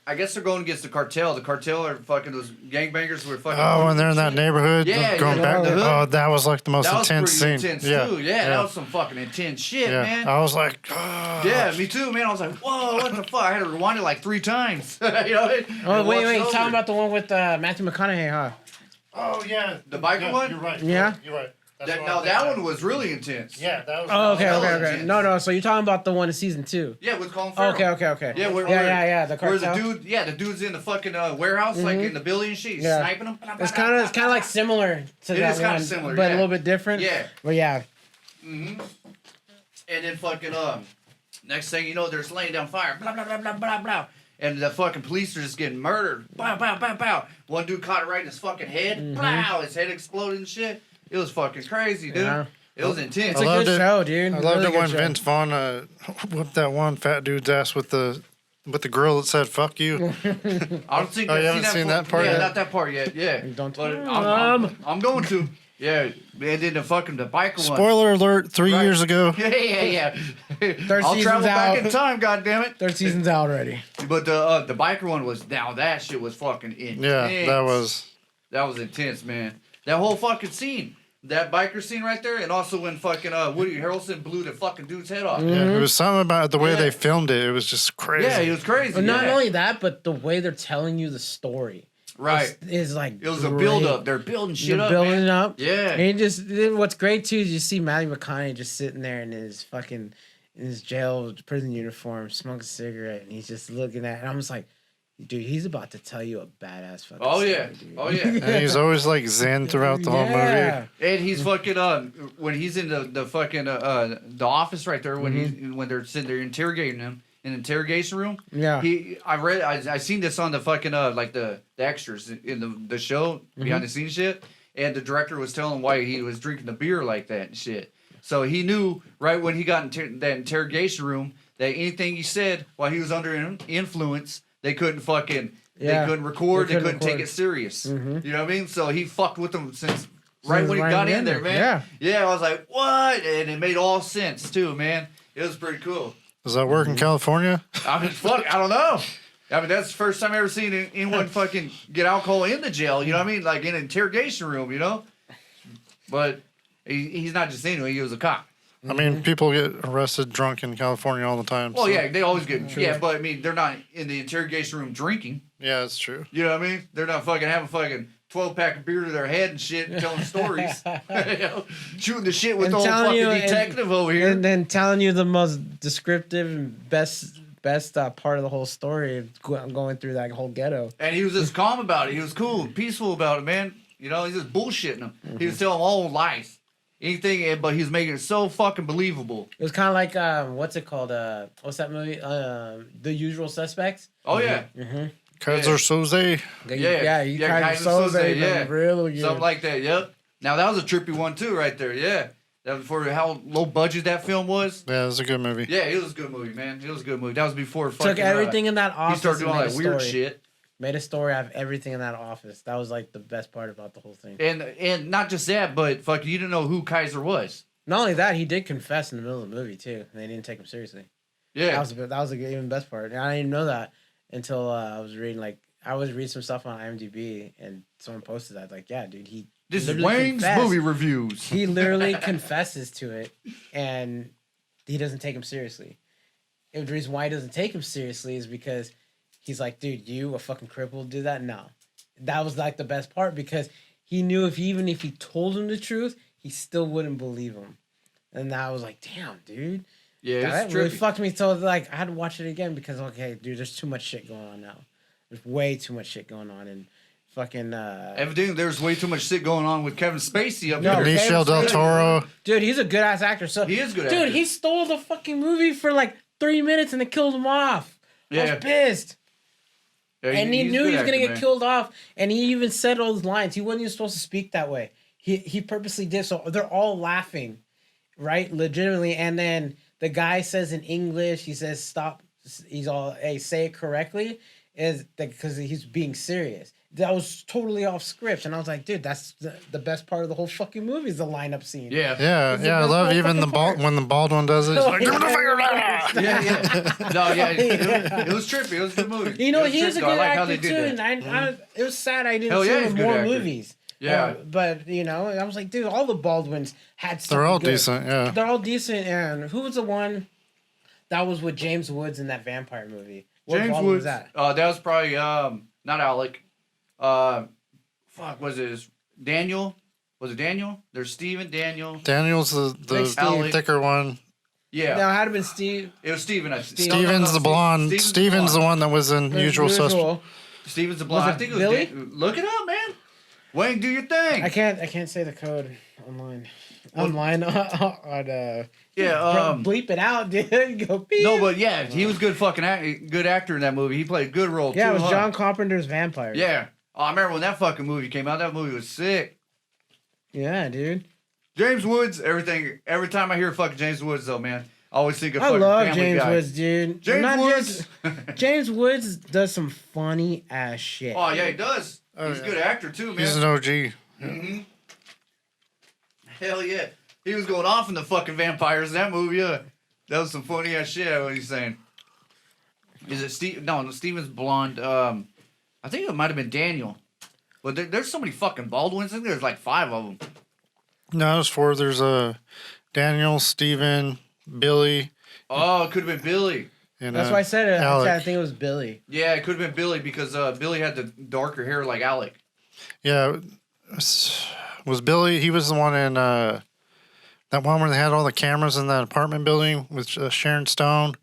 Speaker 2: I guess they're going against the cartel. The cartel are fucking those gangbangers who are fucking.
Speaker 3: Oh, when they're in that neighborhood,
Speaker 2: Yeah,
Speaker 3: going
Speaker 2: yeah,
Speaker 3: back.
Speaker 2: the hood.
Speaker 3: Oh, that was like the most
Speaker 2: that was
Speaker 3: intense
Speaker 2: pretty
Speaker 3: scene.
Speaker 2: intense
Speaker 3: Yeah,
Speaker 2: too. Yeah, that was some fucking intense shit,
Speaker 3: yeah.
Speaker 2: man.
Speaker 3: I was like, oh.
Speaker 2: Yeah, me too, man. I was like, whoa, what the fuck? I had to rewind it like 3 times. You know?
Speaker 4: oh wait, you're talking about the one with Matthew McConaughey, huh?
Speaker 3: Oh yeah,
Speaker 2: The biker one?
Speaker 3: You're right.
Speaker 4: Yeah?
Speaker 3: you're right.
Speaker 2: That one was really intense.
Speaker 3: Yeah, that was.
Speaker 4: Oh, okay,
Speaker 2: hell
Speaker 4: okay.
Speaker 2: intense.
Speaker 4: No. So you're talking about the one in season 2?
Speaker 2: Yeah, with Colin Farrell.
Speaker 4: Okay.
Speaker 2: Yeah,
Speaker 4: yeah. The
Speaker 2: Where
Speaker 4: cartel.
Speaker 2: the dude's in the fucking warehouse, like in the building and shit. He's
Speaker 4: Yeah.
Speaker 2: sniping him.
Speaker 4: It's kind of like similar to
Speaker 2: It
Speaker 4: that
Speaker 2: is kinda
Speaker 4: one,
Speaker 2: similar,
Speaker 4: but
Speaker 2: yeah.
Speaker 4: a little bit different.
Speaker 2: Yeah.
Speaker 4: But yeah.
Speaker 2: And then fucking next thing you know, they're laying down fire. Blah blah blah blah blah blah. and the fucking police are just getting murdered. Bow, bow, bow, bow. One dude caught it right in his fucking head. Pow! His head exploded and shit. It was fucking crazy, dude. Yeah. It was intense.
Speaker 4: It's a good show, dude.
Speaker 3: I loved it when Vince Vaughn whipped that one fat dude's ass with the grill that said "fuck you."
Speaker 2: I don't think
Speaker 3: you haven't seen that part yet?
Speaker 2: Not that part yet. Yeah,
Speaker 4: don't.
Speaker 2: I'm going to. Yeah, and then the biker one.
Speaker 3: Spoiler alert! 3 years ago.
Speaker 2: Yeah.
Speaker 4: Third
Speaker 2: I'll travel back
Speaker 4: out.
Speaker 2: in time. God damn it!
Speaker 4: Third season's out already.
Speaker 2: But the biker one was now that shit was fucking intense.
Speaker 3: Yeah, that was
Speaker 2: intense, man. That whole fucking scene. That biker scene right there, and also when fucking Woody Harrelson blew the fucking dude's head off.
Speaker 3: Yeah, it was something about the way they filmed it. It was just crazy.
Speaker 2: Yeah, it was crazy.
Speaker 4: But not only that, but the way they're telling you the story.
Speaker 2: Right.
Speaker 4: Is like
Speaker 2: it was a build up. They're building shit up.
Speaker 4: Building
Speaker 2: man.
Speaker 4: up.
Speaker 2: Yeah.
Speaker 4: And what's great too is you see Matthew McConaughey just sitting there in his jail prison uniform, smoking a cigarette, and he's just looking at it. And I'm just like, dude, he's about to tell you a badass fucking story, dude.
Speaker 2: Oh yeah.
Speaker 3: And he's always like zen throughout the whole movie.
Speaker 2: And he's fucking when he's in the fucking the office right there when they're sitting there interrogating him in the interrogation room.
Speaker 4: Yeah.
Speaker 2: I seen this on the fucking like the extras in the show behind the scenes shit, and the director was telling him why he was drinking the beer like that and shit. So he knew right when he got in that interrogation room that anything he said while he was under influence. They couldn't fucking, they couldn't record, they couldn't take it serious. You know what I mean? So he fucked with them since when he got in there, man. Yeah, I was like, what? And it made all sense too, man. It was pretty cool.
Speaker 3: Does that work in California?
Speaker 2: I mean, fuck, I don't know. I mean, that's the first time I ever seen anyone fucking get alcohol in the jail, you know what I mean? Like in an interrogation room, you know? But he's not just anyway, he was a cop.
Speaker 3: I mean, people get arrested drunk in California all the time.
Speaker 2: Well, yeah, they always get... Yeah, but I mean, they're not in the interrogation room drinking.
Speaker 3: Yeah, that's true.
Speaker 2: You know what I mean? They're not fucking having fucking 12-pack of beer to their head and shit and telling stories. You know, shooting the shit with the old fucking detective over here.
Speaker 4: And then telling you the most descriptive and best part of the whole story, going through that whole ghetto.
Speaker 2: And he was just calm about it. He was cool, peaceful about it, man. You know, he's just bullshitting them. He was telling them all lies. Anything, but he's making it so fucking believable.
Speaker 4: It was kind of like, what's it called? What's that movie? The Usual Suspects?
Speaker 2: Oh, yeah.
Speaker 3: Kaiser Soze.
Speaker 4: Kaiser Soze, yeah. Really good.
Speaker 2: Something like that, yep. Now, that was a trippy one, too, right there, yeah. That was for how low budget that film was.
Speaker 3: Yeah, it was a good movie.
Speaker 2: Yeah, it was a good movie, man. It was a good movie. That was before fucking...
Speaker 4: Took everything in that office.
Speaker 2: He started doing all that weird shit.
Speaker 4: Made a story out of everything in that office. That was like the best part about the whole thing.
Speaker 2: And not just that, but fucking you didn't know who Kaiser was.
Speaker 4: Not only that, he did confess in the middle of the movie too. And they didn't take him seriously.
Speaker 2: Yeah,
Speaker 4: that was the even best part. And I didn't even know that until I was reading some stuff on IMDb and someone posted that. Like, yeah, dude,
Speaker 2: this is Wayne's movie reviews.
Speaker 4: He literally confesses to it, and he doesn't take him seriously. And the reason why he doesn't take him seriously is because he's like, dude, you a fucking cripple did that? No. That was like the best part because he knew even if he told him the truth, he still wouldn't believe him. And I was like, damn, dude.
Speaker 2: Yeah,
Speaker 4: that really fucked me. So like I had to watch it again because okay, dude, there's too much shit going on now. There's way too much shit going on and fucking
Speaker 2: evidently there's way too much shit going on with Kevin Spacey up
Speaker 3: there. Benicio del Toro.
Speaker 4: Dude, he's a good ass actor. So
Speaker 2: he is good.
Speaker 4: Dude, he stole the fucking movie for like 3 minutes and they killed him off. Yeah. I was pissed. Yeah, and he knew he was going to get killed off. And he even said all those lines. He wasn't even supposed to speak that way. He purposely did. So they're all laughing, right? Legitimately. And then the guy says in English, he says, stop. He's all, hey, say it correctly. Is because he's being serious. That was totally off script. And I was like, dude, that's the best part of the whole fucking movie is the lineup scene.
Speaker 3: Yeah. I love even when the bald one does it. He's like, give me the finger.
Speaker 2: It was trippy. It was a good movie.
Speaker 4: You know, he was a good actor too. And it was sad I didn't see him in more movies.
Speaker 2: Yeah.
Speaker 4: But, you know, I was like, dude, all the Baldwins had something
Speaker 3: They're all
Speaker 4: good.
Speaker 3: decent, yeah.
Speaker 4: They're all decent. And who was the one that was with James Woods in that vampire movie? What
Speaker 2: James
Speaker 4: Baldwin
Speaker 2: Woods.
Speaker 4: Was that?
Speaker 2: That was probably, not Alec. Was it Daniel? Was it Daniel? There's Steven, Daniel.
Speaker 3: Daniel's the thicker one.
Speaker 2: Yeah.
Speaker 4: No, it had to been Steve.
Speaker 2: It was Steven.
Speaker 3: Steven's the blonde. Steven's the one that was in Usual Suspects.
Speaker 2: Steven's the blonde. I think it was
Speaker 4: Billy?
Speaker 2: Look it up, man. Wayne, do your thing.
Speaker 4: I can't say the code online. online on bleep it out, dude. Go beep.
Speaker 2: No, but yeah, he was good good actor in that movie. He played a good role too.
Speaker 4: Yeah, it was John Carpenter's Vampire.
Speaker 2: Yeah. Oh, I remember when that fucking movie came out. That movie was sick.
Speaker 4: Yeah, dude.
Speaker 2: James Woods, everything. Every time I hear fucking James Woods, though, man, I always think of
Speaker 4: I
Speaker 2: fucking
Speaker 4: love
Speaker 2: Family
Speaker 4: James
Speaker 2: Guy.
Speaker 4: Woods, dude.
Speaker 2: James Woods.
Speaker 4: James Woods does some funny ass shit.
Speaker 2: Oh yeah, he does. He's a good actor too, man.
Speaker 3: He's an OG.
Speaker 2: Mm-hmm. Hell yeah, he was going off in the fucking vampires in that movie. Yeah, that was some funny ass shit. What he's saying. Is it Steve? No, Steven's blonde. I think it might have been Daniel. But there's so many fucking Baldwins. I think there's like 5 of them.
Speaker 3: No, there's 4. There's Daniel, Steven, Billy.
Speaker 2: Oh, it could have been Billy.
Speaker 3: And,
Speaker 4: that's why I said it.
Speaker 3: Alec.
Speaker 4: I think it was Billy.
Speaker 2: Yeah, it could have been Billy because Billy had the darker hair like Alec.
Speaker 3: Yeah, was Billy? He was the one in that one where they had all the cameras in that apartment building with Sharon Stone.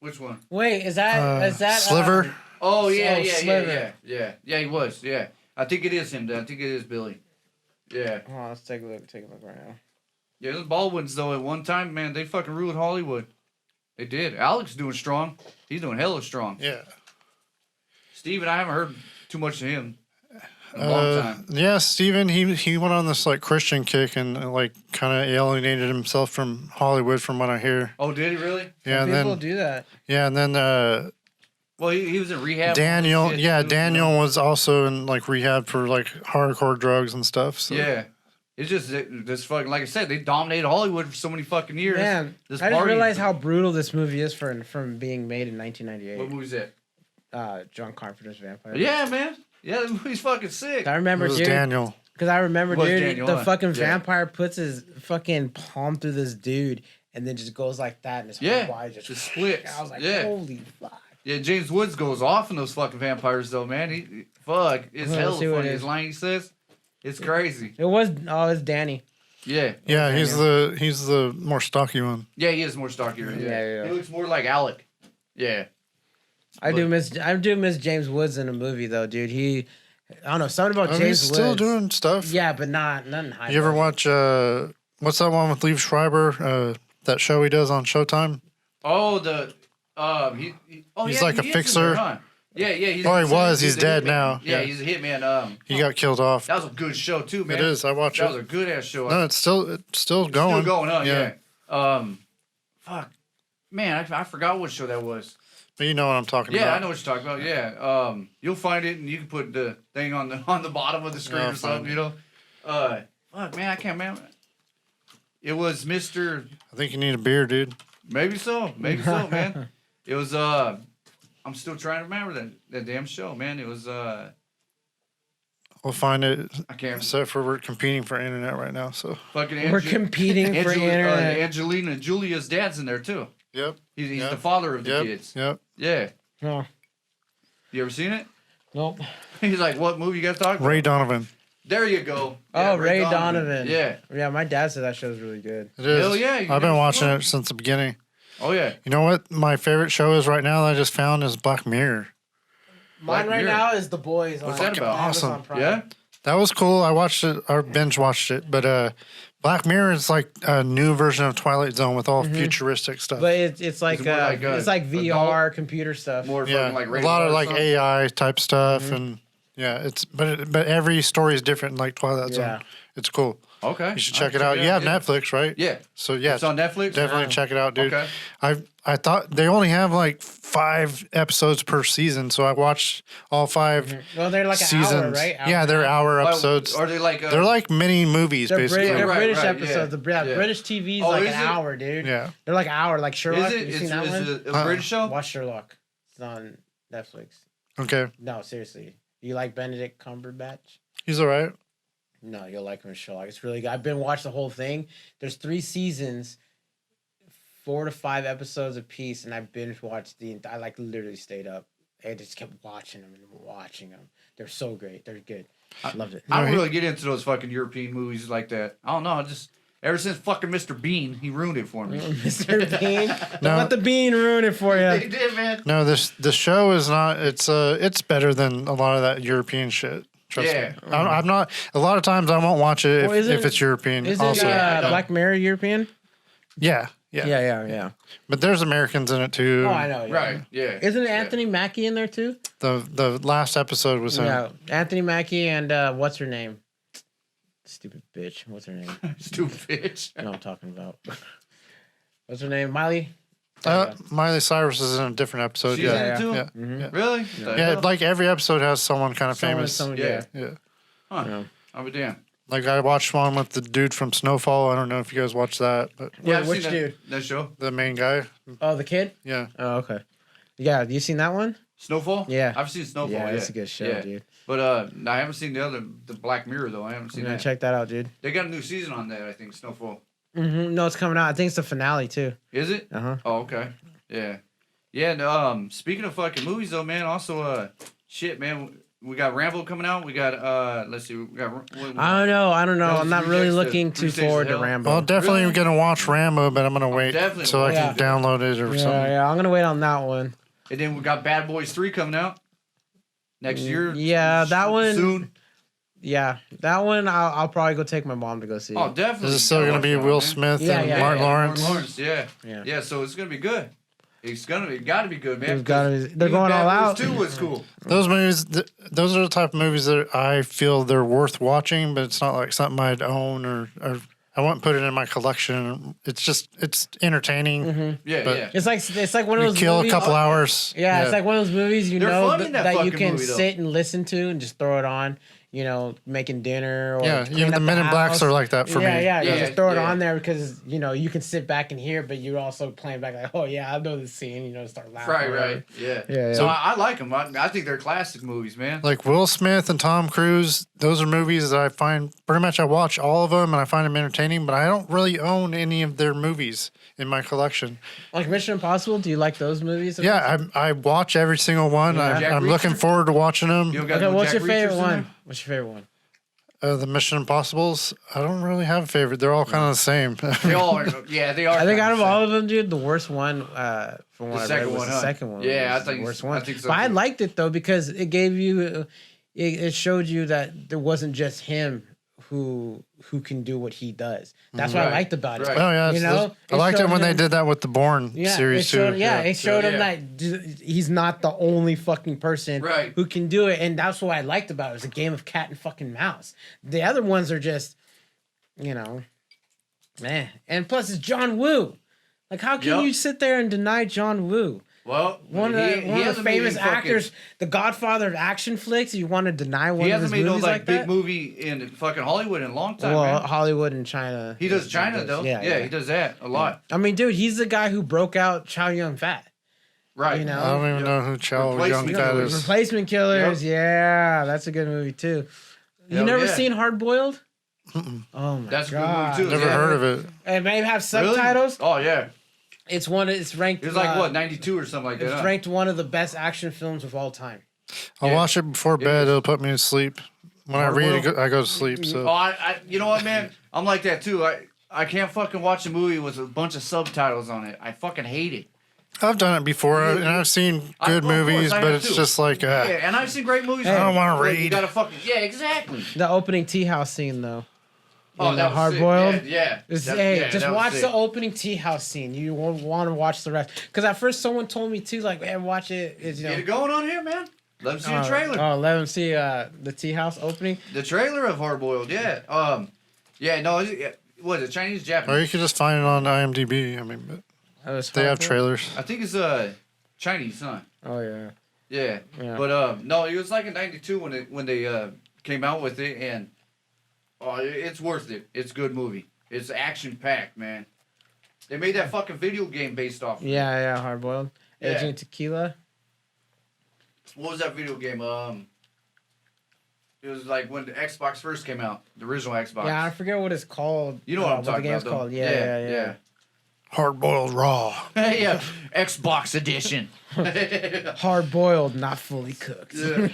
Speaker 2: Which one?
Speaker 4: Wait, is that
Speaker 3: Sliver?
Speaker 2: Oh yeah,
Speaker 4: Sliver.
Speaker 2: yeah. He was. Yeah, I think it is him. I think it is Billy. Yeah.
Speaker 4: Oh, let's take a look. Take a look right now.
Speaker 2: Yeah, those Baldwins though. At one time, man, they fucking ruled Hollywood. They did. Alex doing strong. He's doing hella strong.
Speaker 3: Yeah.
Speaker 2: Steven, I haven't heard too much of him in a long time.
Speaker 3: Yeah, Steven, he went on this like Christian kick and like kind of alienated himself from Hollywood, from what I hear.
Speaker 2: Oh, did he really?
Speaker 3: Yeah,
Speaker 4: Some
Speaker 3: and
Speaker 4: people
Speaker 3: then
Speaker 4: do that.
Speaker 3: yeah, and then
Speaker 2: Well, he was in rehab.
Speaker 3: Daniel,
Speaker 2: Shit,
Speaker 3: yeah,
Speaker 2: too,
Speaker 3: Daniel was also in like rehab for like hardcore drugs and stuff. So.
Speaker 2: Yeah. It's just this fucking, like I said, they dominated Hollywood for so many fucking years.
Speaker 4: Man,
Speaker 2: this
Speaker 4: I just
Speaker 2: party-
Speaker 4: realized how brutal this movie is from being made in 1998.
Speaker 2: What movie's that?
Speaker 4: John Carpenter's Vampire.
Speaker 2: Yeah, man. Yeah, the movie's fucking sick.
Speaker 4: I remember,
Speaker 3: It was
Speaker 4: dude.
Speaker 3: Daniel.
Speaker 4: Because I remember,
Speaker 2: It was
Speaker 4: dude,
Speaker 2: Daniel,
Speaker 4: the
Speaker 2: huh?
Speaker 4: fucking
Speaker 2: Yeah.
Speaker 4: vampire puts his fucking palm through this dude and then just goes like that and his whole
Speaker 2: Yeah,
Speaker 4: body
Speaker 2: just splits.
Speaker 4: I was like,
Speaker 2: Yeah.
Speaker 4: holy fuck.
Speaker 2: Yeah, James Woods goes off in those fucking vampires, though, man. Fuck. It's
Speaker 4: Let's
Speaker 2: hella
Speaker 4: see what
Speaker 2: funny.
Speaker 4: it
Speaker 2: His
Speaker 4: is.
Speaker 2: line he says, it's crazy.
Speaker 4: It's Danny.
Speaker 2: Yeah.
Speaker 3: Yeah, he's the more stocky one.
Speaker 2: Yeah, he is more stockier.
Speaker 4: Yeah.
Speaker 2: He looks more like Alec. Yeah.
Speaker 4: I do miss James Woods in a movie though, dude. I don't know, something about
Speaker 3: I mean,
Speaker 4: James
Speaker 3: he's
Speaker 4: Woods.
Speaker 3: still doing stuff.
Speaker 4: Yeah, but nothing high.
Speaker 3: You ever watch what's that one with Liev Schreiber? That show he does on Showtime.
Speaker 2: Oh,
Speaker 3: He's like a
Speaker 2: he is in
Speaker 3: fixer.
Speaker 2: there, huh? Yeah. He's
Speaker 3: He's
Speaker 2: a
Speaker 3: dead
Speaker 2: hitman.
Speaker 3: now.
Speaker 2: Yeah, he's a hitman.
Speaker 3: He got killed off.
Speaker 2: That was a good show too, man.
Speaker 3: It is. I watched
Speaker 2: That was
Speaker 3: it.
Speaker 2: a good ass show.
Speaker 3: No, it's still going.
Speaker 2: Still going on, yeah. Fuck, man, I forgot what show that was.
Speaker 3: But you know what I'm talking
Speaker 2: Yeah,
Speaker 3: about.
Speaker 2: I know what you're talking about. Yeah, you'll find it, and you can put the thing on the bottom of the screen
Speaker 3: I'll
Speaker 2: or something.
Speaker 3: find
Speaker 2: You know, fuck, man, I can't remember. It was Mr.
Speaker 3: I think you need a beer, dude.
Speaker 2: Maybe so, man. It was I'm still trying to remember that damn show, man. It was
Speaker 3: We'll find it.
Speaker 2: I can't.
Speaker 3: Except for we're competing for internet right now, so.
Speaker 2: Fucking
Speaker 4: We're competing for internet.
Speaker 2: Angelina Julia's dad's in there too.
Speaker 3: Yep.
Speaker 2: He's
Speaker 3: Yep.
Speaker 2: the father of the
Speaker 3: Yep.
Speaker 2: kids.
Speaker 3: Yep.
Speaker 2: Yeah.
Speaker 4: No.
Speaker 2: You ever seen it?
Speaker 4: Nope.
Speaker 2: He's like, what movie you guys talking about?
Speaker 3: Ray Donovan.
Speaker 2: There you go.
Speaker 4: Oh, Ray Donovan.
Speaker 2: Yeah.
Speaker 4: Yeah, my dad said that show's really good.
Speaker 3: It is.
Speaker 2: Hell yeah, you
Speaker 3: I've been
Speaker 2: guys
Speaker 3: watching
Speaker 2: know.
Speaker 3: it since the beginning.
Speaker 2: Oh yeah.
Speaker 3: You know what my favorite show is right now that I just found is Black Mirror.
Speaker 4: Mine right
Speaker 2: Mirror.
Speaker 4: now is The Boys.
Speaker 2: What's
Speaker 4: on
Speaker 2: that about?
Speaker 4: Amazon
Speaker 3: Awesome.
Speaker 4: Prime.
Speaker 2: Yeah.
Speaker 3: That was cool. I watched it. I binge watched it. But Black Mirror is like a new version of Twilight Zone with all futuristic stuff.
Speaker 4: But it's like
Speaker 2: Is it more like,
Speaker 4: it's like VR computer stuff.
Speaker 2: More
Speaker 3: yeah,
Speaker 2: fucking like
Speaker 3: a
Speaker 2: rated
Speaker 3: lot
Speaker 2: R
Speaker 3: of
Speaker 2: or
Speaker 3: like
Speaker 2: something?
Speaker 3: AI type stuff, and yeah, it's but every story is different. Like Twilight Zone,
Speaker 4: Yeah.
Speaker 3: it's cool.
Speaker 2: Okay.
Speaker 3: You should check it out. You have Netflix, right?
Speaker 2: Yeah.
Speaker 3: So yeah,
Speaker 2: It's on Netflix.
Speaker 3: definitely check it out, dude.
Speaker 2: Okay.
Speaker 3: I thought they only have like 5 episodes per season, so I watched all 5
Speaker 4: Well, they're like an
Speaker 3: seasons.
Speaker 4: hour, right?
Speaker 3: Yeah, they're hour episodes.
Speaker 2: Are they like?
Speaker 3: They're like mini movies,
Speaker 4: They're,
Speaker 3: basically.
Speaker 4: they're
Speaker 2: Right,
Speaker 4: British
Speaker 2: right,
Speaker 4: episodes.
Speaker 2: yeah.
Speaker 4: The
Speaker 2: Yeah.
Speaker 4: British TV is
Speaker 2: Oh,
Speaker 4: like
Speaker 2: is
Speaker 4: an
Speaker 2: it?
Speaker 4: hour, dude.
Speaker 3: Yeah.
Speaker 4: They're like an hour, like Sherlock.
Speaker 2: Is it?
Speaker 4: You
Speaker 2: It's
Speaker 4: seen that one?
Speaker 2: a British show?
Speaker 4: Watch Sherlock. It's on Netflix.
Speaker 3: Okay,
Speaker 4: No, seriously. You like Benedict Cumberbatch?
Speaker 3: he's all right.
Speaker 4: No, you'll like him in Sherlock. It's really good. I've been watching the whole thing. There's 3 seasons, 4 to 5 episodes a piece, and I binge watched I like literally stayed up. I just kept watching them and watching them. They're so great. They're good. I loved it.
Speaker 2: I don't really get into those fucking European movies like that. I don't know. Ever since fucking Mr. Bean, he ruined it for me.
Speaker 4: Mr. Bean. Don't
Speaker 3: No.
Speaker 4: let the bean ruin it for
Speaker 2: He
Speaker 4: you.
Speaker 2: did, man.
Speaker 3: No, the show is not. It's better than a lot of that European shit. Trust
Speaker 2: Yeah.
Speaker 3: me. I'm not. A lot of times I won't watch it if it's European.
Speaker 4: Isn't
Speaker 3: Also,
Speaker 4: Black Mirror European?
Speaker 3: yeah.
Speaker 4: Yeah.
Speaker 3: But there's Americans in it too.
Speaker 4: Oh, I know. Yeah.
Speaker 2: Right. Yeah.
Speaker 4: Isn't Anthony Mackie in there too?
Speaker 3: The last episode was him.
Speaker 4: Yeah, Anthony Mackie and what's her name? Stupid bitch. What's her name?
Speaker 2: Stupid bitch.
Speaker 4: I know what I'm talking about. What's her name? Miley?
Speaker 3: Miley Cyrus is in a different episode.
Speaker 2: She's in it too?
Speaker 3: Yeah.
Speaker 4: Mm-hmm.
Speaker 3: Yeah.
Speaker 2: Really?
Speaker 3: Yeah, like every episode has someone kind of famous.
Speaker 2: Yeah. Huh.
Speaker 4: Yeah.
Speaker 2: I'll be damned.
Speaker 3: Like I watched one with the dude from Snowfall. I don't know if you guys watched that, but
Speaker 2: Yeah, I've
Speaker 4: which
Speaker 2: seen
Speaker 4: dude?
Speaker 2: That show.
Speaker 3: the main guy.
Speaker 4: Oh, the kid?
Speaker 3: Yeah.
Speaker 4: Oh, okay. Yeah, you seen that one?
Speaker 2: Snowfall?
Speaker 4: Yeah.
Speaker 2: I've seen Snowfall.
Speaker 4: Yeah,
Speaker 2: Yeah,
Speaker 4: it's a good show,
Speaker 2: yeah.
Speaker 4: dude.
Speaker 2: But I haven't seen the Black Mirror though. I haven't seen that.
Speaker 4: Check that out, dude.
Speaker 2: They got a new season on that. I think Snowfall.
Speaker 4: Mm-hmm. No, it's coming out. I think it's the finale too.
Speaker 2: Is it?
Speaker 4: Uh-huh.
Speaker 2: Oh, okay. Yeah. Yeah. And, speaking of fucking movies though, man. Also, shit, man. We got Rambo coming out. We got let's see. We got.
Speaker 4: I don't know. I'm not really
Speaker 2: Rejects
Speaker 4: looking
Speaker 2: the
Speaker 4: too
Speaker 2: Three
Speaker 4: forward
Speaker 2: Stages
Speaker 4: to
Speaker 2: of Hell.
Speaker 4: Rambo.
Speaker 3: Well, definitely
Speaker 2: Really?
Speaker 3: gonna watch Rambo, but I'm gonna wait
Speaker 2: definitely
Speaker 3: so I can
Speaker 4: Yeah.
Speaker 3: download it or something.
Speaker 4: Yeah, I'm gonna wait on that one.
Speaker 2: And then we got Bad Boys 3 coming out next year.
Speaker 4: Yeah, that one.
Speaker 2: Soon.
Speaker 4: Yeah, that one. I'll probably go take my mom to go see.
Speaker 2: Oh, definitely.
Speaker 3: Is it still gonna be
Speaker 2: Gotta watch that,
Speaker 3: Will
Speaker 2: man.
Speaker 3: Smith
Speaker 4: Yeah,
Speaker 3: and
Speaker 4: yeah,
Speaker 3: Martin
Speaker 4: yeah.
Speaker 3: Lawrence?
Speaker 2: Martin Lawrence, yeah.
Speaker 4: Yeah.
Speaker 2: Yeah, so it's gonna be good. It gotta be good, man.
Speaker 4: It's gotta be- they're
Speaker 2: Even
Speaker 4: going
Speaker 2: Bad
Speaker 4: all
Speaker 2: Boys
Speaker 4: out.
Speaker 2: 2 was cool.
Speaker 3: Those movies, those are the type of movies that I feel they're worth watching, but it's not like something I'd own or I wouldn't put it in my collection. It's entertaining.
Speaker 2: Yeah,
Speaker 3: But-
Speaker 2: yeah.
Speaker 4: It's like one of
Speaker 3: You
Speaker 4: those.
Speaker 3: kill
Speaker 4: movies,
Speaker 3: a couple hours.
Speaker 4: Yeah, it's like one of those movies
Speaker 2: They're
Speaker 4: know
Speaker 2: funny in that
Speaker 4: that you
Speaker 2: fucking
Speaker 4: can
Speaker 2: movie, though.
Speaker 4: sit and listen to and just throw it on. Making dinner. Or
Speaker 3: Yeah,
Speaker 4: clean
Speaker 3: even
Speaker 4: up
Speaker 3: the Men in Blacks
Speaker 4: house.
Speaker 3: are like that for
Speaker 4: yeah,
Speaker 3: me.
Speaker 4: Yeah,
Speaker 2: Yeah,
Speaker 4: just throw it
Speaker 2: yeah.
Speaker 4: on there because you can sit back and hear, but you're also playing back like, oh yeah, I know this scene. Start laughing.
Speaker 2: Right,
Speaker 4: or whatever.
Speaker 2: right. Yeah.
Speaker 4: Yeah,
Speaker 2: So
Speaker 4: yeah.
Speaker 2: I like them. I think they're classic movies, man.
Speaker 3: Like Will Smith and Tom Cruise, those are movies that I find pretty much I watch all of them and I find them entertaining, but I don't really own any of their movies in my collection.
Speaker 4: Like Mission Impossible. Do you like those movies?
Speaker 3: Yeah, I watch every single one.
Speaker 4: Yeah.
Speaker 2: Jack
Speaker 3: I'm looking
Speaker 2: Reacher?
Speaker 3: forward to watching them.
Speaker 2: You don't got
Speaker 4: Okay,
Speaker 2: no
Speaker 4: what's
Speaker 2: Jack
Speaker 4: your favorite
Speaker 2: Reachers in
Speaker 4: one?
Speaker 2: there?
Speaker 4: What's your favorite one?
Speaker 3: The Mission Impossibles, I don't really have a favorite. They're all kind of the same.
Speaker 2: They all are. Yeah, they are.
Speaker 4: I think
Speaker 2: kinda
Speaker 4: out of
Speaker 2: the
Speaker 4: all
Speaker 2: same.
Speaker 4: of them, dude, the worst one from what
Speaker 2: The
Speaker 4: I
Speaker 2: second
Speaker 4: read was
Speaker 2: one,
Speaker 4: the
Speaker 2: huh?
Speaker 4: second one.
Speaker 2: Yeah,
Speaker 4: was
Speaker 2: I think
Speaker 4: the worst
Speaker 2: so-
Speaker 4: one.
Speaker 2: I think so,
Speaker 4: But I
Speaker 2: too.
Speaker 4: liked it though because it gave you, it showed you that there wasn't just him who can do what he does. That's what I
Speaker 2: Right,
Speaker 4: liked about it.
Speaker 2: right.
Speaker 3: Oh yeah,
Speaker 4: You know,
Speaker 3: I liked it
Speaker 4: showed
Speaker 3: when they
Speaker 4: him-
Speaker 3: did that with the Bourne series
Speaker 4: it showed,
Speaker 3: too.
Speaker 4: Yeah, it showed him
Speaker 2: yeah.
Speaker 4: that he's not the only fucking person
Speaker 2: Right.
Speaker 4: who can do it, and that's what I liked about it. It was a game of cat and fucking mouse. The other ones are just, man. And plus, it's John Woo. Like, how can
Speaker 2: Yep.
Speaker 4: you sit there and deny John Woo?
Speaker 2: Well,
Speaker 4: One of the
Speaker 2: hasn't made
Speaker 4: famous
Speaker 2: any fucking-
Speaker 4: actors, the Godfather of action flicks. You want to deny one
Speaker 2: He
Speaker 4: of his
Speaker 2: hasn't made no
Speaker 4: movies
Speaker 2: like
Speaker 4: like
Speaker 2: big
Speaker 4: that?
Speaker 2: movie in fucking Hollywood in a long time,
Speaker 4: Well,
Speaker 2: man.
Speaker 4: Hollywood and China.
Speaker 2: He does China though. Yeah, he does that a lot.
Speaker 4: I mean, dude, he's the guy who broke out Chow Yun Fat.
Speaker 2: Right.
Speaker 4: You know?
Speaker 3: I don't even know who Chow Yun
Speaker 2: Replacement
Speaker 3: Fat
Speaker 2: Killers.
Speaker 3: is.
Speaker 4: Replacement Killers. Yeah, that's a good movie too. You
Speaker 2: Hell
Speaker 4: never
Speaker 2: yeah.
Speaker 4: seen Hard Boiled? Oh my
Speaker 2: That's a good
Speaker 4: god!
Speaker 2: movie, too.
Speaker 3: Never
Speaker 2: Yeah.
Speaker 3: heard of it.
Speaker 4: It may have
Speaker 2: Really?
Speaker 4: subtitles.
Speaker 2: Oh yeah.
Speaker 4: It's ranked.
Speaker 2: It was like what 92 or something like that.
Speaker 4: It's
Speaker 2: huh?
Speaker 4: ranked one of the best action films of all time.
Speaker 3: I'll
Speaker 2: Yeah.
Speaker 3: watch it before bed.
Speaker 2: is.
Speaker 3: It'll put me to sleep. When I read it, I go to sleep.
Speaker 2: Oh,
Speaker 3: So
Speaker 2: you know what, man? I'm like that too. I can't fucking watch a movie with a bunch of subtitles on it. I fucking hate it.
Speaker 3: I've done it before, and I've seen good
Speaker 2: Of course,
Speaker 3: movies,
Speaker 2: I
Speaker 3: but
Speaker 2: have
Speaker 3: it's
Speaker 2: too.
Speaker 3: just like
Speaker 2: Yeah, and I've seen great movies.
Speaker 3: I don't wanna
Speaker 2: where You
Speaker 3: read.
Speaker 2: gotta fucking exactly.
Speaker 4: The opening tea house scene, though.
Speaker 2: Oh,
Speaker 4: In
Speaker 2: that
Speaker 4: the
Speaker 2: was
Speaker 4: Hard
Speaker 2: sick.
Speaker 4: Boiled.
Speaker 2: Yeah.
Speaker 4: Just,
Speaker 2: That-
Speaker 4: hey,
Speaker 2: yeah,
Speaker 4: just
Speaker 2: that was
Speaker 4: watch
Speaker 2: sick.
Speaker 4: the opening tea house scene. You won't want to watch the rest. Because at first someone told me too, like, man, watch it. It's,
Speaker 2: Get it going on here, man. Let them see the trailer.
Speaker 4: let them see the tea house opening.
Speaker 2: The trailer of Hard Boiled. Yeah. Yeah. No. Was it Chinese,
Speaker 3: or
Speaker 2: Japanese?
Speaker 3: you could just find it on IMDb. I mean, but
Speaker 4: That was
Speaker 3: they have
Speaker 4: Hard Boiled?
Speaker 3: trailers.
Speaker 2: I think it's Chinese, huh?
Speaker 4: Oh yeah.
Speaker 2: Yeah.
Speaker 4: Yeah.
Speaker 2: But no, it was like in '92 when they came out with it, and it's worth it. It's a good movie. It's action packed, man. They made that fucking video game based off. of it.
Speaker 4: Yeah, Hard Boiled.
Speaker 2: Yeah.
Speaker 4: Agent Tequila.
Speaker 2: What was that video game? It was like when the Xbox first came out, the original Xbox.
Speaker 4: Yeah, I forget what it's called.
Speaker 2: You know what I'm
Speaker 4: the
Speaker 2: talking
Speaker 4: game's
Speaker 2: about, though.
Speaker 4: called. Yeah.
Speaker 3: Hard boiled raw.
Speaker 2: Yeah, Xbox edition.
Speaker 4: Hard boiled, not fully cooked.
Speaker 2: Yeah.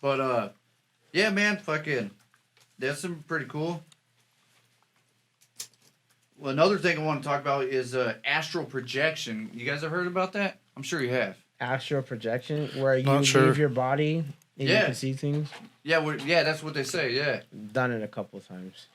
Speaker 2: But yeah, man, fucking, that's some pretty cool. Well, another thing I want to talk about is astral projection. You guys have heard about that? I'm sure you have.
Speaker 4: astral projection where you leave your body and you can see things?
Speaker 2: Yeah, that's what they say. Yeah,
Speaker 4: done it a couple of times.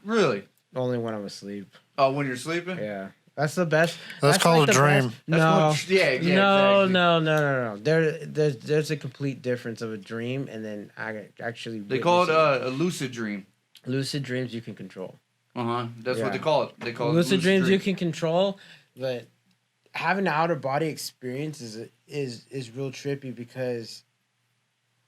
Speaker 2: Really?
Speaker 4: Only when I'm asleep.
Speaker 2: Oh, when you're sleeping?
Speaker 4: Yeah. That's the best.
Speaker 3: That's called a dream.
Speaker 4: No,
Speaker 2: exactly.
Speaker 4: No. There's a complete difference of a dream and then actually.
Speaker 2: They call it a lucid dream.
Speaker 4: Lucid dreams you can control.
Speaker 2: That's what they call it. They call it
Speaker 4: lucid dreams you can control, but having an outer body experience is real trippy because